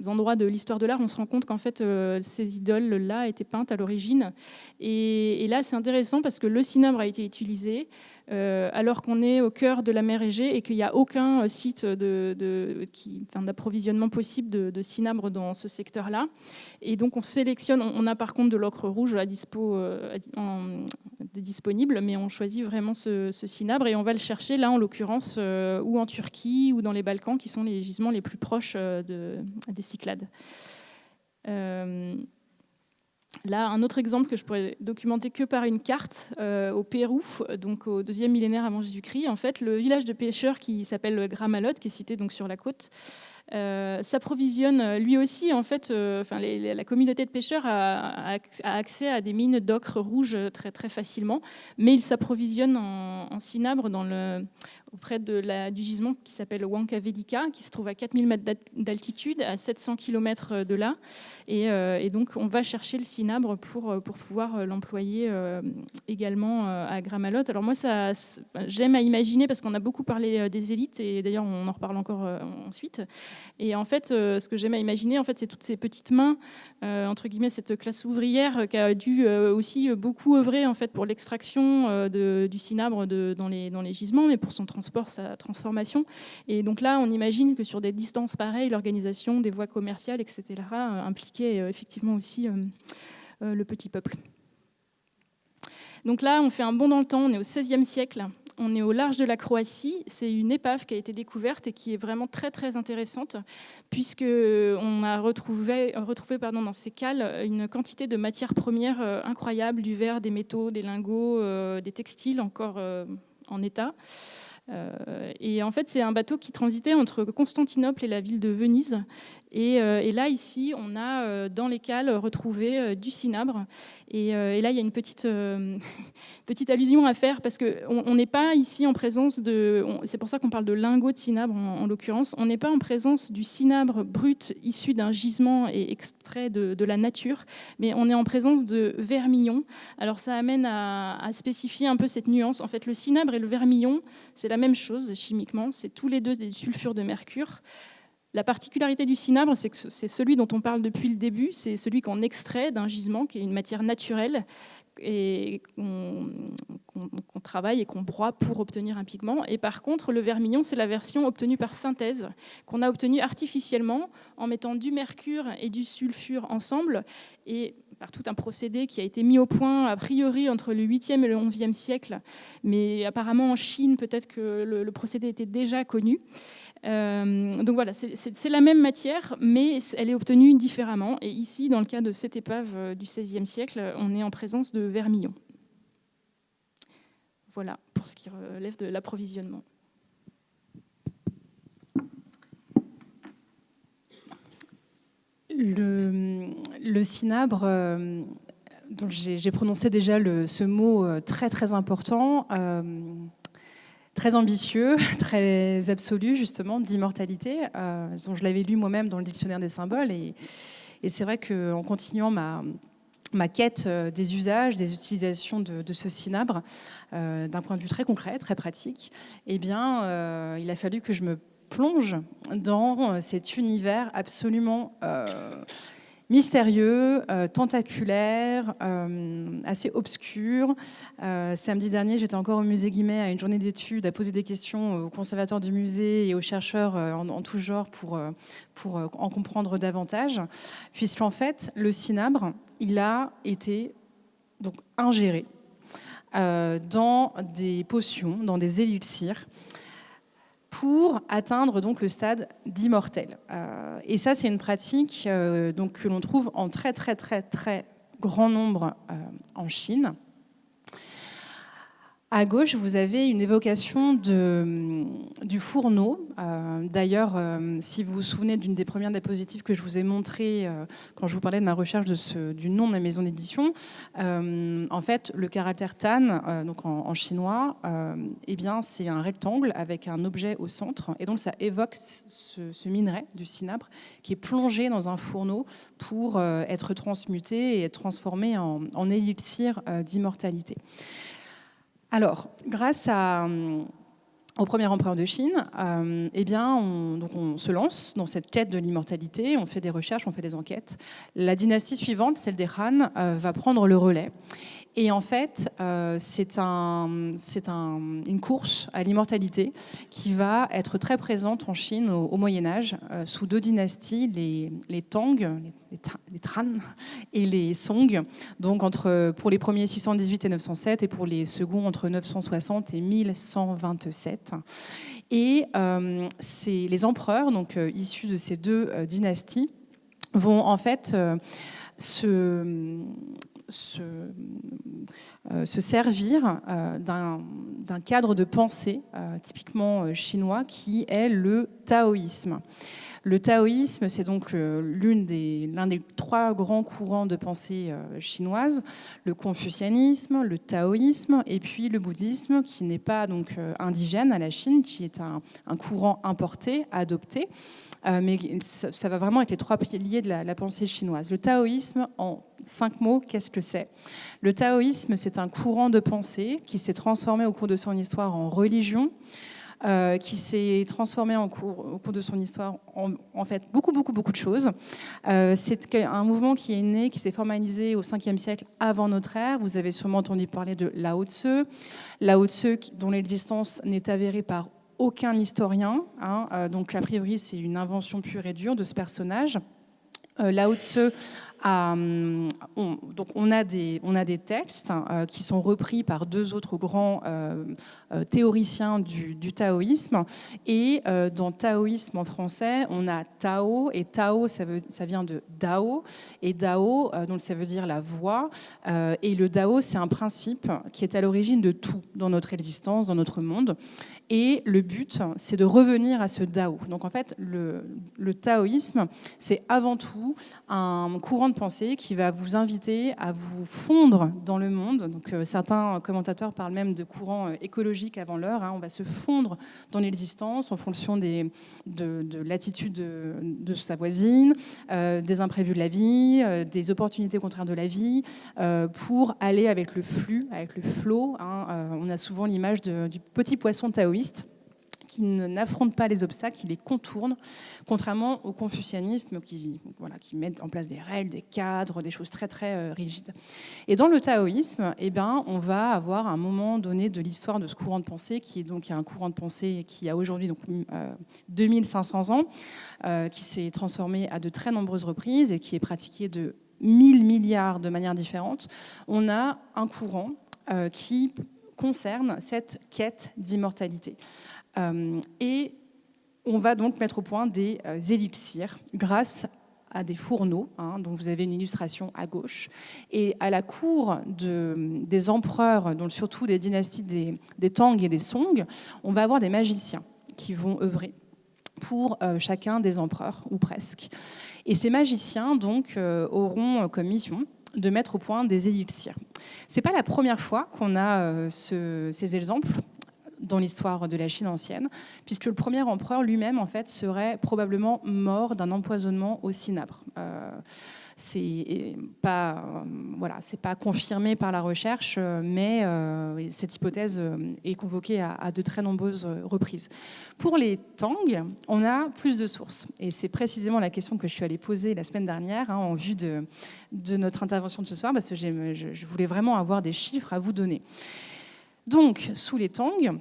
[SPEAKER 3] endroits de l'histoire de l'art, on se rend compte qu'en fait, ces idoles-là étaient peintes à l'origine. Et là, c'est intéressant parce que le cinabre a été utilisé alors qu'on est au cœur de la mer Égée et qu'il n'y a aucun site d'approvisionnement possible de cinabre dans ce secteur-là. Et donc, on sélectionne. On a par contre de l'ocre rouge disponible, mais on choisit vraiment ce cinabre et on va le chercher là, en l'occurrence, ou en Turquie ou dans les Balkans, qui sont les gisements les plus proches des Cyclades. Là, un autre exemple que je pourrais documenter que par une carte, au Pérou, donc au 2e millénaire avant Jésus-Christ, en fait, le village de pêcheurs qui s'appelle Gramalot, qui est cité donc sur la côte, s'approvisionne lui aussi, en fait, la communauté de pêcheurs a accès à des mines d'ocre rouge très, très facilement, mais il s'approvisionne en cinabre auprès du gisement qui s'appelle Huancavelica, qui se trouve à 4000 mètres d'altitude, à 700 km de là. Et donc, on va chercher le cinabre pour pouvoir l'employer également à Gramalot. Alors moi, j'aime à imaginer, parce qu'on a beaucoup parlé des élites, et d'ailleurs, on en reparle encore ensuite. Et en fait, ce que j'aime à imaginer, en fait, c'est toutes ces petites mains, entre guillemets, cette classe ouvrière qui a dû aussi beaucoup œuvrer en fait, pour l'extraction du cinabre dans les gisements, mais pour son transport, sa transformation. Et donc là, on imagine que sur des distances pareilles, l'organisation des voies commerciales, etc., impliquait effectivement aussi le petit peuple. Donc là, on fait un bond dans le temps, on est au XVIe siècle. On est au large de la Croatie. C'est une épave qui a été découverte et qui est vraiment très, très intéressante, puisqu'on a retrouvé dans ces cales une quantité de matières premières incroyables, du verre, des métaux, des lingots, des textiles encore en état. Et en fait, c'est un bateau qui transitait entre Constantinople et la ville de Venise. Et là, ici, on a dans les cales retrouvé du cinabre. Et là, il y a une petite allusion à faire, parce qu'on n'est pas ici en présence c'est pour ça qu'on parle de lingots de cinabre en l'occurrence. On n'est pas en présence du cinabre brut issu d'un gisement et extrait de la nature, mais on est en présence de vermillon. Alors ça amène à spécifier un peu cette nuance. En fait, le cinabre et le vermillon, c'est la même chose chimiquement. C'est tous les deux des sulfures de mercure. La particularité du cinabre, c'est que c'est celui dont on parle depuis le début, c'est celui qu'on extrait d'un gisement, qui est une matière naturelle, et qu'on travaille et qu'on broie pour obtenir un pigment. Et par contre, le vermillon, c'est la version obtenue par synthèse, qu'on a obtenue artificiellement en mettant du mercure et du sulfure ensemble, et par tout un procédé qui a été mis au point, a priori, entre le 8e et le 11e siècle. Mais apparemment, en Chine, peut-être que le procédé était déjà connu. Donc voilà, c'est la même matière, mais elle est obtenue différemment. Et ici, dans le cas de cette épave du XVIe siècle, on est en présence de vermillon. Voilà, pour ce qui relève de l'approvisionnement.
[SPEAKER 2] Le cinabre, donc j'ai prononcé déjà ce mot très très important, très ambitieux, très absolu justement, d'immortalité, dont je l'avais lu moi-même dans le dictionnaire des symboles. Et c'est vrai qu'en continuant ma quête des usages, des utilisations de ce cinabre, d'un point de vue très concret, très pratique, eh bien, il a fallu que je me plonge dans cet univers absolument mystérieux, tentaculaire, assez obscur. Samedi dernier, j'étais encore au musée Guimet à une journée d'études, à poser des questions aux conservateurs du musée et aux chercheurs en tout genre pour en comprendre davantage, puisqu'en fait, le cinabre, il a été donc ingéré dans des potions, dans des élixirs, pour atteindre donc le stade d'immortel. Et ça, c'est une pratique donc, que l'on trouve en très, très, très, très grand nombre en Chine. À gauche, vous avez une évocation du fourneau. D'ailleurs, si vous vous souvenez d'une des premières diapositives que je vous ai montrées quand je vous parlais de ma recherche du nom de ma maison d'édition, en fait, le caractère tan, donc en chinois, eh bien, c'est un rectangle avec un objet au centre. Et donc, ça évoque ce minerai du cinabre qui est plongé dans un fourneau pour être transmuté et être transformé en élixir d'immortalité. Alors, grâce au premier empereur de Chine, eh bien, on se lance dans cette quête de l'immortalité, on fait des recherches, on fait des enquêtes. La dynastie suivante, celle des Han, va prendre le relais. Et en fait, c'est une course à l'immortalité qui va être très présente en Chine au Moyen-Âge, sous deux dynasties, les Tang, les Tran et les Song, donc pour les premiers 618 et 907, et pour les seconds entre 960 et 1127. Et les empereurs, donc issus de ces deux dynasties, vont en fait se servir d'un cadre de pensée typiquement chinois qui est le taoïsme. Le taoïsme, c'est donc l'un des trois grands courants de pensée chinoise, le confucianisme, le taoïsme et puis le bouddhisme, qui n'est pas donc indigène à la Chine, qui est un courant importé, adopté. Mais ça va vraiment avec les trois piliers de la pensée chinoise. Le taoïsme, en 5 mots, qu'est-ce que c'est ? Le taoïsme, c'est un courant de pensée qui s'est transformé au cours de son histoire en religion, qui s'est transformé au cours de son histoire en fait beaucoup de choses. C'est un mouvement qui est né, qui s'est formalisé au 5e siècle avant notre ère. Vous avez sûrement entendu parler de Lao Tse. Lao Tse, dont l'existence n'est avérée par aucun historien, donc a priori c'est une invention pure et dure de ce personnage. Lao Tse, donc on a des textes qui sont repris par deux autres grands théoriciens du taoïsme. Et dans taoïsme en français, on a Tao, et Tao, ça vient de Dao, et Dao, donc ça veut dire la voie. Et le Dao, c'est un principe qui est à l'origine de tout dans notre existence, dans notre monde. Et le but, c'est de revenir à ce Dao. Donc en fait, le taoïsme, c'est avant tout un courant de pensée qui va vous inviter à vous fondre dans le monde. Donc certains commentateurs parlent même de courant écologique avant l'heure. On va se fondre dans l'existence en fonction de l'attitude de sa voisine, des imprévus de la vie, des opportunités contraires de la vie, pour aller avec le flux, avec le flow. On a souvent l'image du petit poisson taoïste qui n'affronte pas les obstacles, qui les contourne, contrairement au confucianisme qui met en place des règles, des cadres, des choses très très rigides. Et dans le taoïsme, on va avoir un moment donné de l'histoire de ce courant de pensée, qui est donc un courant de pensée qui a aujourd'hui 2500 ans, qui s'est transformé à de très nombreuses reprises et qui est pratiqué de 1000 milliards de manières différentes. On a un courant qui concerne cette quête d'immortalité. Et on va donc mettre au point des élixirs grâce à des fourneaux, dont vous avez une illustration à gauche. Et à la cour des empereurs, donc surtout des dynasties des Tang et des Song, on va avoir des magiciens qui vont œuvrer pour chacun des empereurs, ou presque. Et ces magiciens donc auront comme mission de mettre au point des élixirs. C'est pas la première fois qu'on a ces exemples dans l'histoire de la Chine ancienne, puisque le premier empereur lui-même en fait serait probablement mort d'un empoisonnement au cinabre. C'est pas confirmé par la recherche, mais cette hypothèse est convoquée à de très nombreuses reprises. Pour les Tang, on a plus de sources, et c'est précisément la question que je suis allée poser la semaine dernière en vue de notre intervention de ce soir, parce que je voulais vraiment avoir des chiffres à vous donner. Donc, sous les Tang,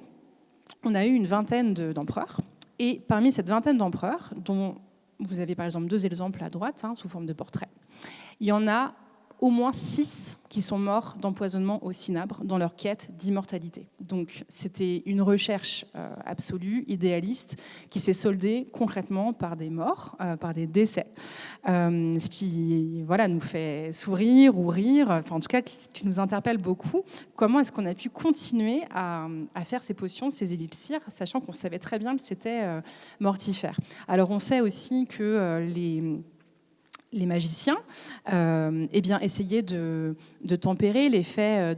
[SPEAKER 2] on a eu une vingtaine d'empereurs, et parmi cette vingtaine d'empereurs, dont vous avez par exemple 2 exemples à droite, sous forme de portrait, il y en a au moins 6 qui sont morts d'empoisonnement au cinabre dans leur quête d'immortalité. Donc c'était une recherche absolue, idéaliste, qui s'est soldée concrètement par des morts, par des décès. Ce qui nous fait sourire ou rire, enfin, en tout cas qui nous interpelle beaucoup. Comment est-ce qu'on a pu continuer à faire ces potions, ces élixirs, sachant qu'on savait très bien que c'était mortifère. Alors on sait aussi que les magiciens essayaient de tempérer l'effet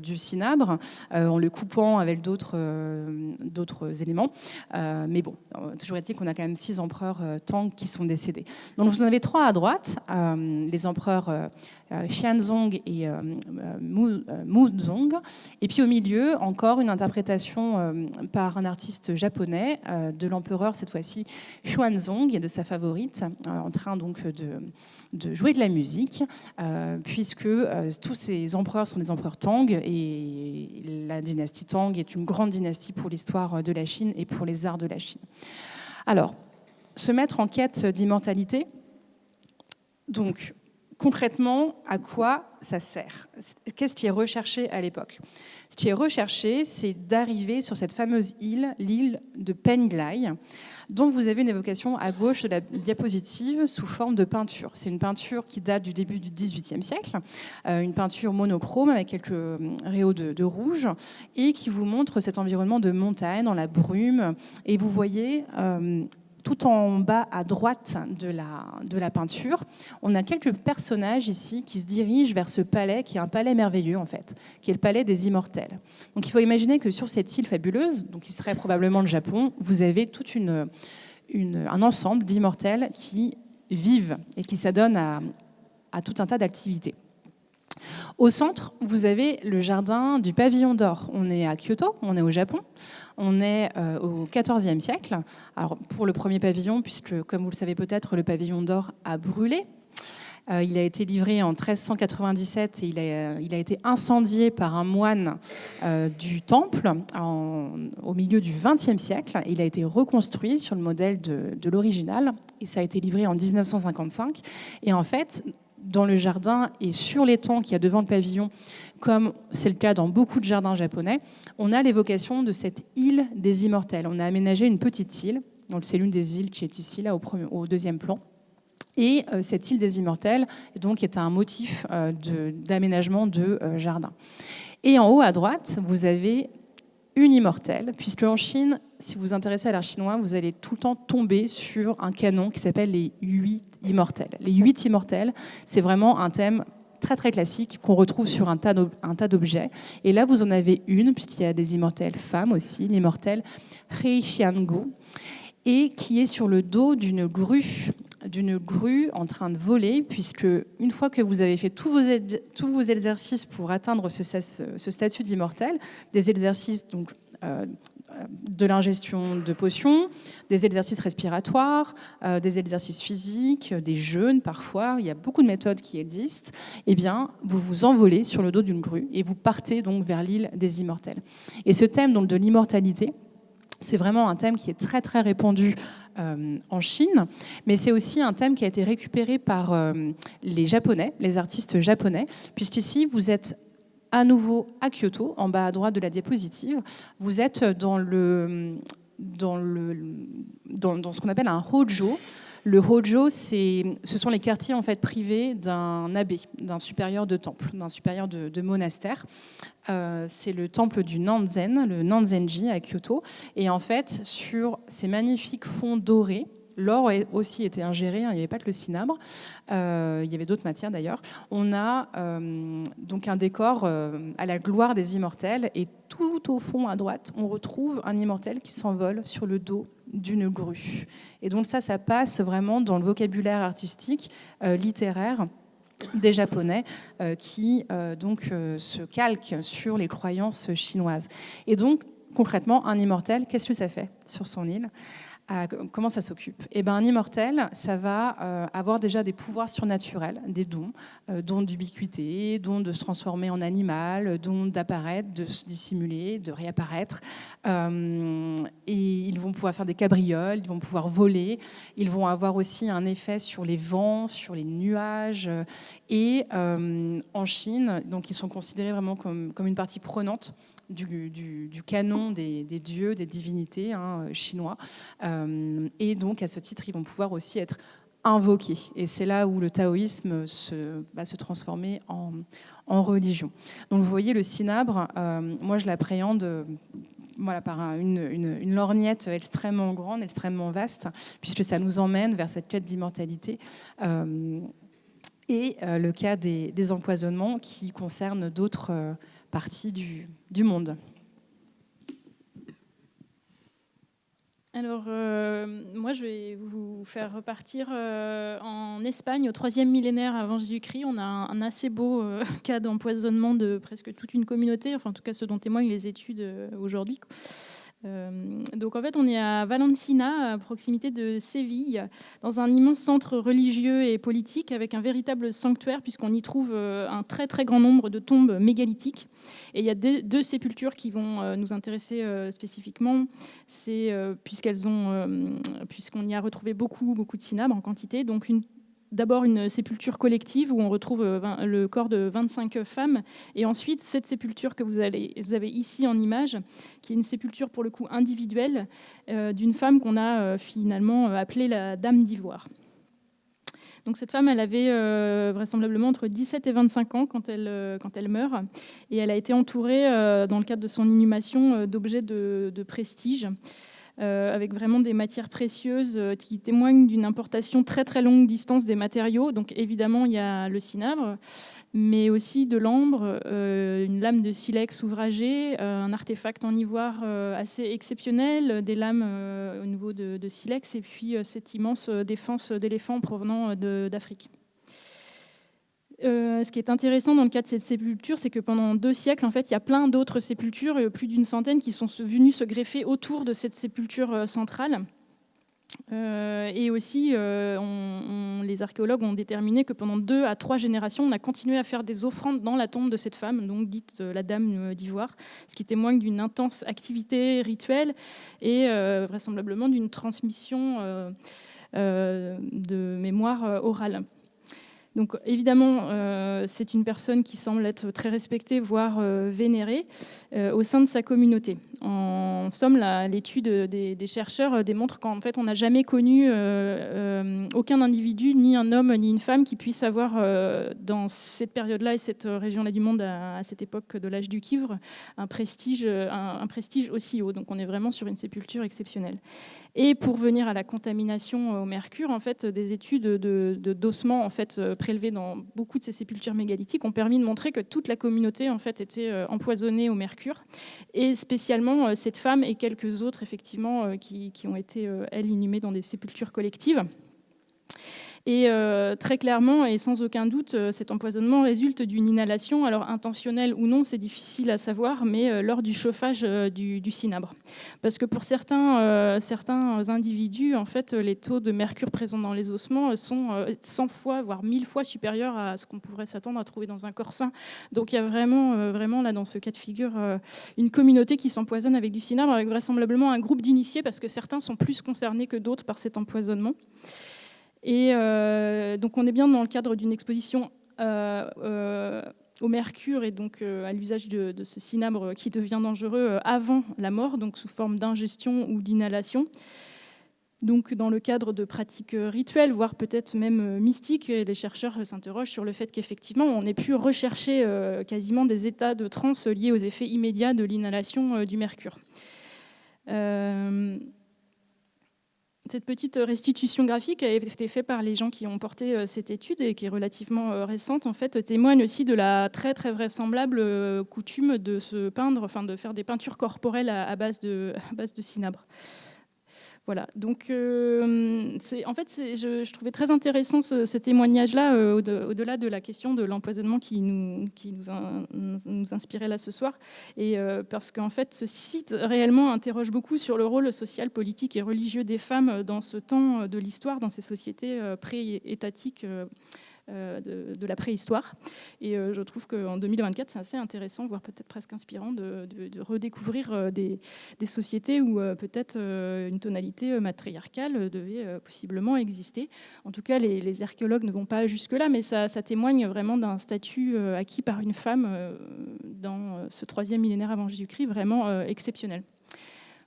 [SPEAKER 2] du cinabre en le coupant avec d'autres éléments. Mais bon, toujours est-il qu'on a quand même 6 empereurs Tang qui sont décédés. Donc vous en avez 3 à droite, les empereurs Xianzong et Muzong. Et puis au milieu, encore une interprétation par un artiste japonais de l'empereur, cette fois-ci Xuanzong, et de sa favorite, en train donc de jouer de la musique, puisque tous ces empereurs sont des empereurs Tang, et la dynastie Tang est une grande dynastie pour l'histoire de la Chine et pour les arts de la Chine. Alors, se mettre en quête d'immortalité, donc concrètement, à quoi ça sert? Qu'est-ce qui est recherché à l'époque? Ce qui est recherché, c'est d'arriver sur cette fameuse île, l'île de Penglai, dont vous avez une évocation à gauche de la diapositive sous forme de peinture. C'est une peinture qui date du début du XVIIIe siècle, une peinture monochrome avec quelques rayons de rouge, et qui vous montre cet environnement de montagne dans la brume. Et vous voyez tout en bas à droite de la peinture, on a quelques personnages ici qui se dirigent vers ce palais, qui est un palais merveilleux en fait, qui est le palais des immortels. Donc il faut imaginer que sur cette île fabuleuse, donc qui serait probablement le Japon, vous avez tout un ensemble d'immortels qui vivent et qui s'adonnent à tout un tas d'activités. Au centre, vous avez le jardin du pavillon d'or. On est à Kyoto, on est au Japon, on est au XIVe siècle. Alors, pour le premier pavillon, puisque, comme vous le savez peut-être, le pavillon d'or a brûlé. Il a été livré en 1397 et il a été incendié par un moine du temple au milieu du XXe siècle. Il a été reconstruit sur le modèle de l'original et ça a été livré en 1955. Et en fait, dans le jardin et sur l'étang qu'il y a devant le pavillon, comme c'est le cas dans beaucoup de jardins japonais, on a l'évocation de cette île des immortels. On a aménagé une petite île, donc c'est l'une des îles qui est ici, là, au deuxième plan. Et cette île des immortels donc, est un motif d'aménagement de jardin. Et en haut à droite, vous avez une immortelle, puisque en Chine, si vous vous intéressez à l'art chinois, vous allez tout le temps tomber sur un canon qui s'appelle les 8 immortels. Les 8 immortels, c'est vraiment un thème très très classique qu'on retrouve sur un tas d'objets. Et là, vous en avez une, puisqu'il y a des immortelles femmes aussi, l'immortelle He Xiangu, et qui est sur le dos d'une grue en train de voler, puisque une fois que vous avez fait tous vos exercices pour atteindre ce statut d'immortel, des exercices donc de l'ingestion de potions, des exercices respiratoires, des exercices physiques, des jeûnes parfois, il y a beaucoup de méthodes qui existent, eh bien, vous vous envolez sur le dos d'une grue et vous partez donc vers l'île des immortels. Et ce thème donc, de l'immortalité, c'est vraiment un thème qui est très très répandu en Chine, mais c'est aussi un thème qui a été récupéré par les Japonais, les artistes japonais, puisqu'ici vous êtes à nouveau à Kyoto, en bas à droite de la diapositive. Vous êtes dans ce qu'on appelle un hojo. Le hojo, ce sont les quartiers en fait privés d'un abbé, d'un supérieur de temple, d'un supérieur de monastère. C'est le temple du Nanzen, le Nanzenji à Kyoto. Et en fait, sur ces magnifiques fonds dorés, l'or a aussi été ingéré, il n'y avait pas que le cinabre, il y avait d'autres matières d'ailleurs. On a donc un décor à la gloire des immortels et tout au fond à droite, on retrouve un immortel qui s'envole sur le dos d'une grue. Et donc ça passe vraiment dans le vocabulaire artistique, littéraire des Japonais qui se calquent sur les croyances chinoises. Et donc, concrètement, un immortel, qu'est-ce que ça fait sur son île ? comment ça s'occupe? Eh ben, un immortel, ça va avoir déjà des pouvoirs surnaturels, des dons, dons d'ubiquité, dons de se transformer en animal, dons d'apparaître, de se dissimuler, de réapparaître. Et ils vont pouvoir faire des cabrioles, ils vont pouvoir voler, ils vont avoir aussi un effet sur les vents, sur les nuages. Et en Chine, donc ils sont considérés vraiment comme une partie prenante du canon des dieux, des divinités chinois. Et donc, à ce titre, ils vont pouvoir aussi être invoqués. Et c'est là où le taoïsme va se transformer en religion. Donc, vous voyez, le cinabre, moi, je l'appréhende par une lorgnette extrêmement grande, extrêmement vaste, puisque ça nous emmène vers cette quête d'immortalité. Et le cas des empoisonnements qui concernent d'autres partie du monde.
[SPEAKER 3] Alors, moi, je vais vous faire repartir en Espagne, au 3e millénaire avant Jésus-Christ. On a un assez beau cas d'empoisonnement de presque toute une communauté, enfin, en tout cas, ce dont témoignent les études aujourd'hui. Donc en fait on est à Valencina, à proximité de Séville, dans un immense centre religieux et politique avec un véritable sanctuaire puisqu'on y trouve un très très grand nombre de tombes mégalithiques. Et il y a deux sépultures qui vont nous intéresser spécifiquement, c'est puisqu'on y a retrouvé beaucoup de cinabres en quantité, donc d'abord une sépulture collective où on retrouve le corps de 25 femmes, et ensuite cette sépulture que vous avez ici en image, qui est une sépulture pour le coup individuelle d'une femme qu'on a finalement appelée la Dame d'Ivoire. Donc cette femme, elle avait vraisemblablement entre 17 et 25 ans quand elle meurt, et elle a été entourée, dans le cadre de son inhumation, d'objets de prestige, avec vraiment des matières précieuses qui témoignent d'une importation très très longue distance des matériaux. Donc évidemment, il y a le cinabre, mais aussi de l'ambre, une lame de silex ouvragée, un artefact en ivoire assez exceptionnel, des lames au niveau de silex, et puis cette immense défense d'éléphant provenant d'Afrique. Ce qui est intéressant dans le cas de cette sépulture, c'est que pendant 2 siècles, en fait, il y a plein d'autres sépultures, plus d'une centaine, qui sont venues se greffer autour de cette sépulture centrale. Et aussi, les archéologues ont déterminé que pendant 2 à 3 générations, on a continué à faire des offrandes dans la tombe de cette femme, donc dite la Dame d'Ivoire, ce qui témoigne d'une intense activité rituelle et vraisemblablement d'une transmission de mémoire orale. Donc évidemment, c'est une personne qui semble être très respectée, voire vénérée au sein de sa communauté. En somme, l'étude des chercheurs démontre qu'en fait, on n'a jamais connu aucun individu, ni un homme, ni une femme, qui puisse avoir, dans cette période-là et cette région-là du monde, à cette époque de l'âge du cuivre, un prestige aussi haut. Donc on est vraiment sur une sépulture exceptionnelle. Et pour venir à la contamination au mercure, en fait, des études d'ossements en fait, prélevés dans beaucoup de ces sépultures mégalithiques ont permis de montrer que toute la communauté en fait, était empoisonnée au mercure, et spécialement cette femme et quelques autres effectivement, qui ont été, elles, inhumées dans des sépultures collectives. Et très clairement et sans aucun doute, cet empoisonnement résulte d'une inhalation, alors intentionnelle ou non, c'est difficile à savoir, mais lors du chauffage du cinabre. Parce que pour certains individus, en fait, les taux de mercure présents dans les ossements sont 100 fois, voire 1000 fois supérieurs à ce qu'on pourrait s'attendre à trouver dans un corps sain. Donc il y a vraiment là, dans ce cas de figure, une communauté qui s'empoisonne avec du cinabre, avec vraisemblablement un groupe d'initiés, parce que certains sont plus concernés que d'autres par cet empoisonnement. Et donc on est bien dans le cadre d'une exposition au mercure et donc à l'usage de ce cinabre qui devient dangereux avant la mort, donc sous forme d'ingestion ou d'inhalation. Donc dans le cadre de pratiques rituelles, voire peut-être même mystiques, les chercheurs s'interrogent sur le fait qu'effectivement on ait pu rechercher quasiment des états de transe liés aux effets immédiats de l'inhalation du mercure. Cette petite restitution graphique a été faite par les gens qui ont porté cette étude et qui est relativement récente, en fait, témoigne aussi de la très très vraisemblable coutume de se peindre, enfin de faire des peintures corporelles à base de cinabre. Voilà, donc je trouvais très intéressant ce témoignage-là, au-delà de la question de l'empoisonnement qui nous inspirait là ce soir, et parce qu'en fait ce site réellement interroge beaucoup sur le rôle social, politique et religieux des femmes dans ce temps de l'histoire, dans ces sociétés pré-étatiques de la préhistoire. Et je trouve qu'en 2024, c'est assez intéressant, voire peut-être presque inspirant, de redécouvrir des sociétés où peut-être une tonalité matriarcale devait possiblement exister. En tout cas, les archéologues ne vont pas jusque-là, mais ça témoigne vraiment d'un statut acquis par une femme dans ce 3e millénaire avant Jésus-Christ, vraiment exceptionnel.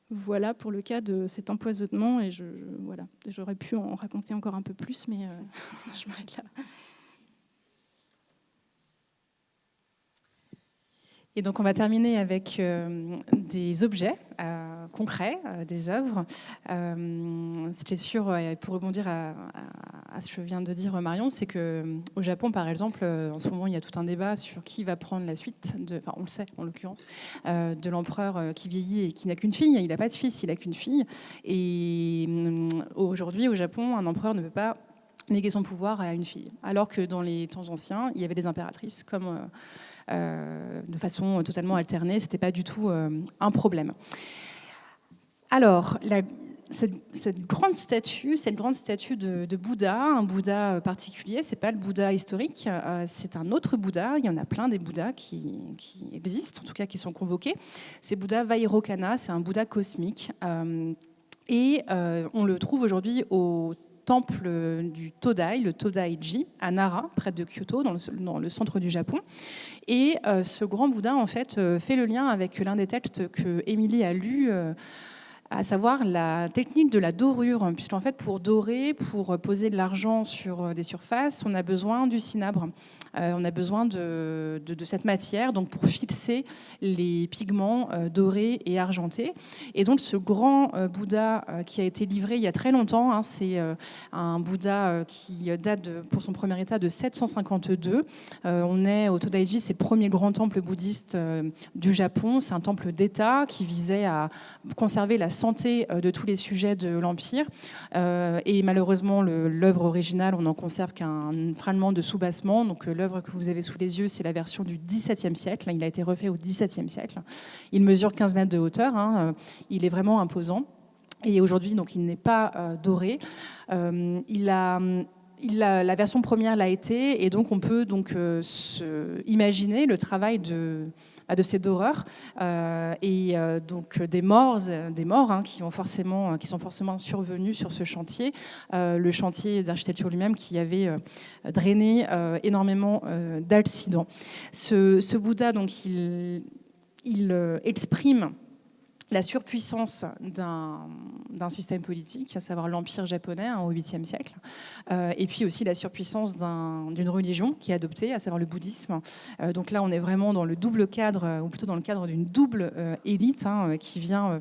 [SPEAKER 3] Voilà pour le cas de cet empoisonnement, et voilà, j'aurais pu en raconter encore un peu plus, mais je m'arrête là.
[SPEAKER 2] Et donc on va terminer avec des objets concrets, des œuvres. C'était sûr, pour rebondir à ce que vient de dire Marion, c'est qu'au Japon, par exemple, en ce moment, il y a tout un débat sur qui va prendre la suite, on le sait en l'occurrence, de l'empereur qui vieillit et qui n'a qu'une fille. Il n'a pas de fils, il n'a qu'une fille. Et aujourd'hui, au Japon, un empereur ne peut pas léguer son pouvoir à une fille. Alors que dans les temps anciens, il y avait des impératrices comme... de façon totalement alternée, ce n'était pas du tout un problème. Alors, cette grande statue de Bouddha, un Bouddha particulier, ce n'est pas le Bouddha historique, c'est un autre Bouddha. Il y en a plein des Bouddhas qui existent, en tout cas qui sont convoqués. C'est Bouddha Vairocana, c'est un Bouddha cosmique. Et on le trouve aujourd'hui au temple du Todai, le Todaiji, à Nara, près de Kyoto, dans le centre du Japon. Et ce grand Bouddha, en fait, fait le lien avec l'un des textes que Émilie a lu, à savoir la technique de la dorure, puisqu'en fait, pour dorer, pour poser de l'argent sur des surfaces, on a besoin du cinabre. On a besoin de cette matière, donc pour fixer les pigments dorés et argentés. Et donc, ce grand Bouddha qui a été livré il y a très longtemps, c'est un Bouddha qui date pour son premier état de 752. On est au Todaiji, c'est le premier grand temple bouddhiste du Japon. C'est un temple d'État qui visait à conserver la santé de tous les sujets de l'Empire. Et malheureusement, l'œuvre originale, on n'en conserve qu'un fragment de soubassement. Donc l'œuvre que vous avez sous les yeux, c'est la version du XVIIe siècle. Il a été refait au XVIIe siècle. Il mesure 15 mètres de hauteur. Il est vraiment imposant. Et aujourd'hui, donc, il n'est pas doré. La version première l'a été, et donc on peut imaginer le travail de ces doreurs donc des morts qui sont forcément survenus sur ce chantier, le chantier d'architecture lui-même qui avait drainé énormément d'accidents. Ce Bouddha, donc, il exprime la surpuissance d'un système politique, à savoir l'Empire japonais au 8e siècle, et puis aussi la surpuissance d'une religion qui est adoptée, à savoir le bouddhisme. Donc là, on est vraiment dans le double cadre, ou plutôt dans le cadre d'une double élite qui vient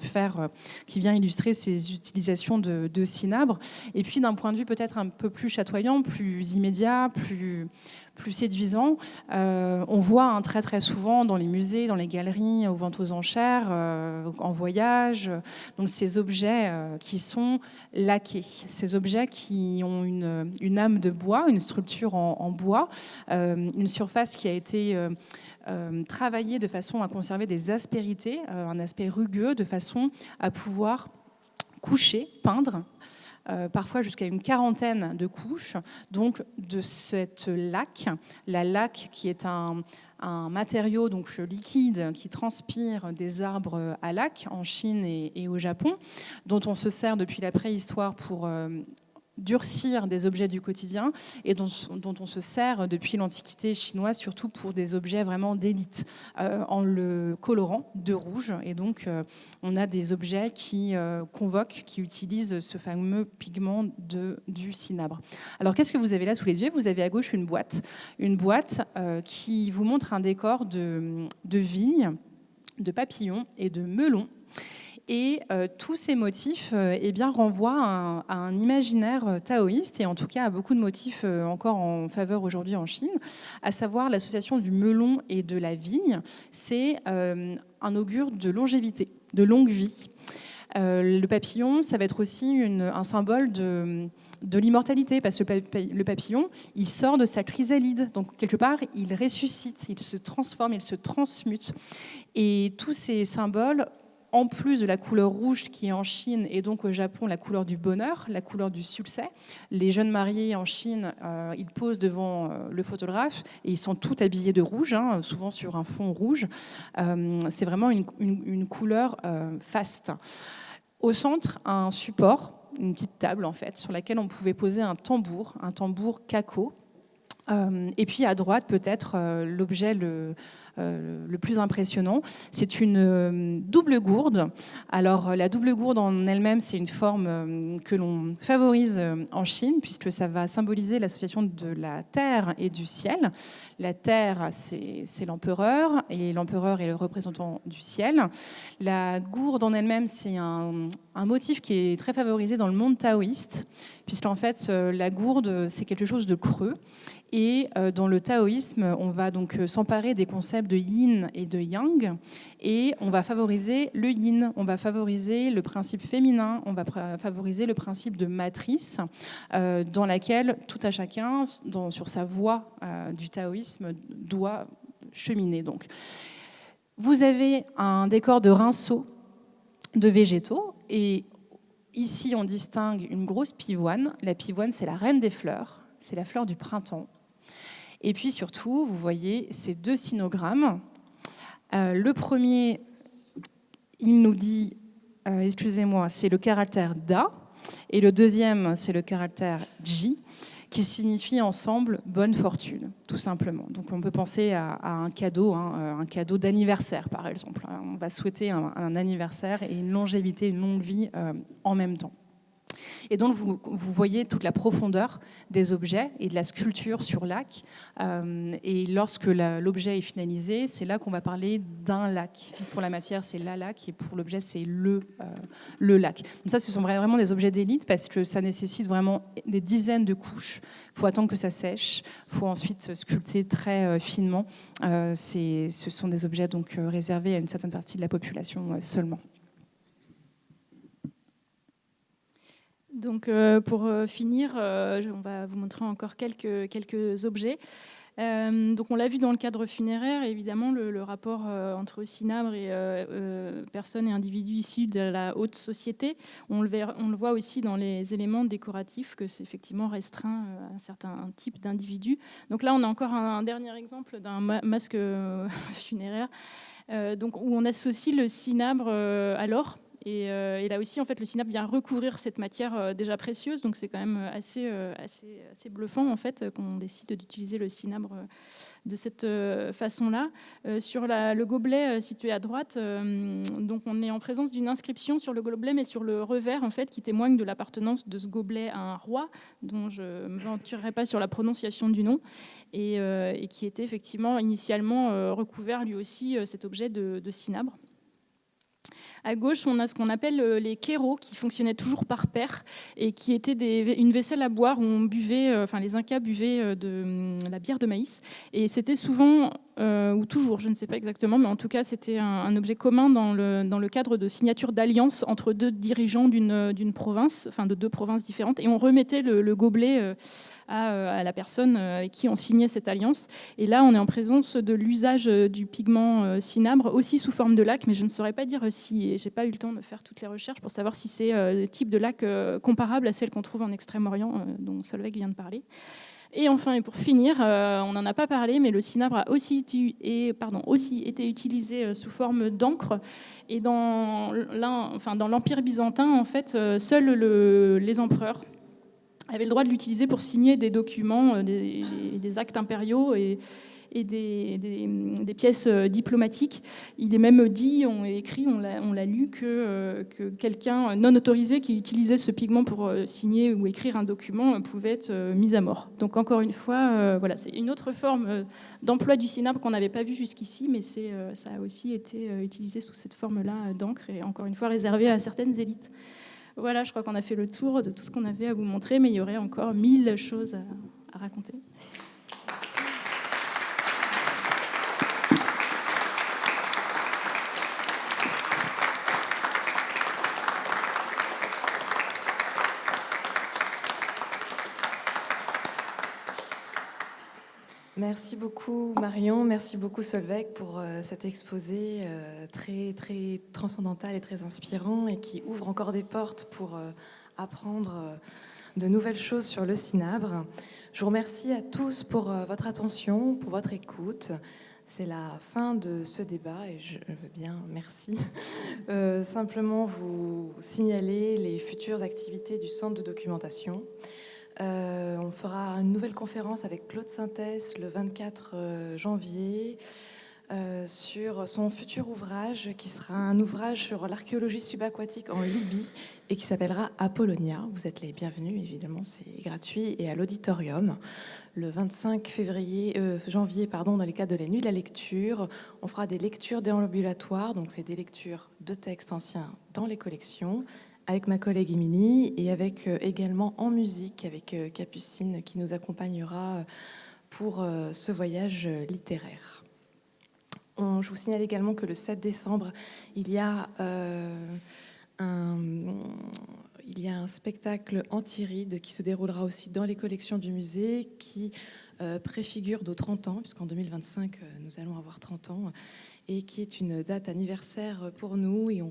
[SPEAKER 2] illustrer ces utilisations de cinabre. Et puis d'un point de vue peut-être un peu plus chatoyant, plus immédiat, plus séduisant, on voit très très souvent dans les musées, dans les galeries, aux ventes aux enchères, en voyage, donc ces objets qui sont laqués, ces objets qui ont une âme de bois, une structure en bois, une surface qui a été travaillée de façon à conserver des aspérités, un aspect rugueux, de façon à pouvoir coucher, peindre, parfois jusqu'à une quarantaine de couches, donc de cette laque. La laque qui est un matériau donc liquide qui transpire des arbres à laque en Chine et au Japon, dont on se sert depuis la préhistoire pour durcir des objets du quotidien et dont on se sert depuis l'Antiquité chinoise, surtout pour des objets vraiment d'élite, en le colorant de rouge. Et donc, on a des objets qui convoquent, qui utilisent ce fameux pigment du cinabre. Alors, qu'est-ce que vous avez là sous les yeux ? Vous avez à gauche une boîte qui vous montre un décor de vignes, de papillons et de melons. Et tous ces motifs renvoient à un imaginaire taoïste, et en tout cas à beaucoup de motifs encore en faveur aujourd'hui en Chine, à savoir l'association du melon et de la vigne. C'est un augure de longévité, de longue vie. Le papillon, ça va être aussi un symbole de l'immortalité, parce que le papillon, il sort de sa chrysalide. Donc, quelque part, il ressuscite, il se transforme, il se transmute. Et tous ces symboles, en plus de la couleur rouge qui est en Chine et donc au Japon la couleur du bonheur, la couleur du succès. Les jeunes mariés en Chine, ils posent devant le photographe et ils sont tous habillés de rouge, souvent sur un fond rouge. C'est vraiment une couleur faste. Au centre, un support, une petite table en fait, sur laquelle on pouvait poser un tambour kako. Et puis à droite, peut-être l'objet le plus impressionnant, c'est une double gourde. Alors la double gourde en elle-même, c'est une forme que l'on favorise en Chine, puisque ça va symboliser l'association de la terre et du ciel. La terre, c'est l'empereur, et l'empereur est le représentant du ciel. La gourde en elle-même, c'est un motif qui est très favorisé dans le monde taoïste, puisqu'en fait, la gourde, c'est quelque chose de creux. Et dans le taoïsme, on va donc s'emparer des concepts de yin et de yang, et on va favoriser le yin, on va favoriser le principe féminin, on va favoriser le principe de matrice, dans laquelle tout à chacun, sur sa voie du taoïsme, doit cheminer. Donc, vous avez un décor de rinceaux de végétaux, et ici on distingue une grosse pivoine. La pivoine, c'est la reine des fleurs, c'est la fleur du printemps. Et puis surtout, vous voyez ces deux sinogrammes. Le premier, il nous dit, excusez-moi, c'est le caractère Da, et le deuxième, c'est le caractère Ji, qui signifie ensemble bonne fortune, tout simplement. Donc on peut penser à un cadeau, un cadeau d'anniversaire, par exemple. On va souhaiter un anniversaire et une longévité, une longue vie en même temps. Et donc, vous voyez toute la profondeur des objets et de la sculpture sur lac. Et lorsque l'objet est finalisé, c'est là qu'on va parler d'un lac. Pour la matière, c'est la lac, et pour l'objet, c'est le lac. Donc ça, ce sont vraiment des objets d'élite parce que ça nécessite vraiment des dizaines de couches. Il faut attendre que ça sèche. Il faut ensuite sculpter très finement. Ce sont des objets donc réservés à une certaine partie de la population seulement.
[SPEAKER 3] Donc, pour finir, on va vous montrer encore quelques objets. Donc, on l'a vu dans le cadre funéraire, évidemment, le rapport entre cinabre et personnes et individus issus de la haute société. On le voit aussi dans les éléments décoratifs, que c'est effectivement restreint à un certain type d'individus. Donc là, on a encore un dernier exemple d'un masque funéraire, donc, où on associe le cinabre à l'or. Et là aussi, en fait, le cinabre vient recouvrir cette matière déjà précieuse. Donc, c'est quand même assez bluffant, en fait, qu'on décide d'utiliser le cinabre de cette façon-là. Sur le gobelet situé à droite, donc on est en présence d'une inscription sur le gobelet, mais sur le revers, en fait, qui témoigne de l'appartenance de ce gobelet à un roi, dont je ne m'aventurerai pas sur la prononciation du nom, et qui était effectivement initialement recouvert, lui aussi, cet objet de cinabre. À gauche, on a ce qu'on appelle les kéros, qui fonctionnaient toujours par paire et qui étaient une vaisselle à boire où on buvait, les Incas buvaient de la bière de maïs. Et c'était souvent, ou toujours, je ne sais pas exactement, mais en tout cas, c'était un objet commun dans le cadre de signature d'alliance entre deux dirigeants d'une province, enfin de deux provinces différentes. Et on remettait le gobelet à la personne avec qui on signait cette alliance. Et là, on est en présence de l'usage du pigment cinabre, aussi sous forme de lac, mais je ne saurais pas dire si, j'ai pas eu le temps de faire toutes les recherches pour savoir si c'est le type de lac comparable à celle qu'on trouve en Extrême-Orient, dont Solveig vient de parler. Et enfin, et pour finir, on n'en a pas parlé, mais le cinabre a aussi été utilisé sous forme d'encre. Et dans l'Empire byzantin, en fait, seuls les empereurs avaient le droit de l'utiliser pour signer des documents, des actes impériaux et des pièces diplomatiques. Il est même dit, on l'a lu, que quelqu'un non autorisé qui utilisait ce pigment pour signer ou écrire un document pouvait être mis à mort. Donc encore une fois, voilà, c'est une autre forme d'emploi du cinabre qu'on n'avait pas vu jusqu'ici, mais ça a aussi été utilisé sous cette forme-là d'encre et encore une fois réservé à certaines élites. Voilà, je crois qu'on a fait le tour de tout ce qu'on avait à vous montrer, mais il y aurait encore 1000 choses à raconter.
[SPEAKER 1] merci beaucoup Marion, merci beaucoup Solveig pour cet exposé très, très transcendantal et très inspirant et qui ouvre encore des portes pour apprendre de nouvelles choses sur le cinabre. Je vous remercie à tous pour votre attention, pour votre écoute. C'est la fin de ce débat et je veux bien, merci. Simplement vous signaler les futures activités du centre de documentation. On fera une nouvelle conférence avec Claude Sintès le 24 janvier sur son futur ouvrage qui sera un ouvrage sur l'archéologie subaquatique en Libye et qui s'appellera Apollonia. Vous êtes les bienvenus, évidemment, c'est gratuit et à l'auditorium. Le 25 janvier, dans les cadres de la nuit de la lecture, on fera des lectures déambulatoires, donc c'est des lectures de textes anciens dans les collections, avec ma collègue Émilie et avec également en musique avec Capucine qui nous accompagnera pour ce voyage littéraire. Je vous signale également que le 7 décembre, il y a un spectacle anti-rides qui se déroulera aussi dans les collections du musée qui préfigure nos 30 ans, puisqu'en 2025, nous allons avoir 30 ans, et qui est une date anniversaire pour nous. Et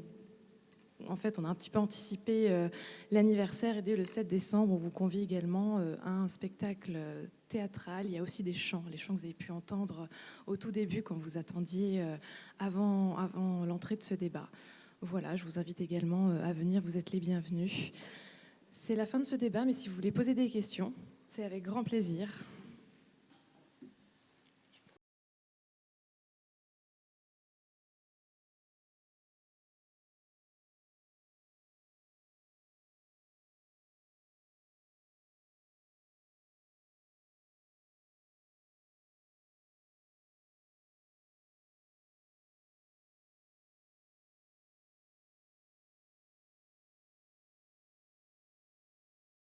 [SPEAKER 1] en fait, on a un petit peu anticipé l'anniversaire et dès le 7 décembre, on vous convie également à un spectacle théâtral. Il y a aussi des chants, les chants que vous avez pu entendre au tout début quand vous attendiez avant l'entrée de ce débat. Voilà, je vous invite également à venir, vous êtes les bienvenus. C'est la fin de ce débat, mais si vous voulez poser des questions, c'est avec grand plaisir.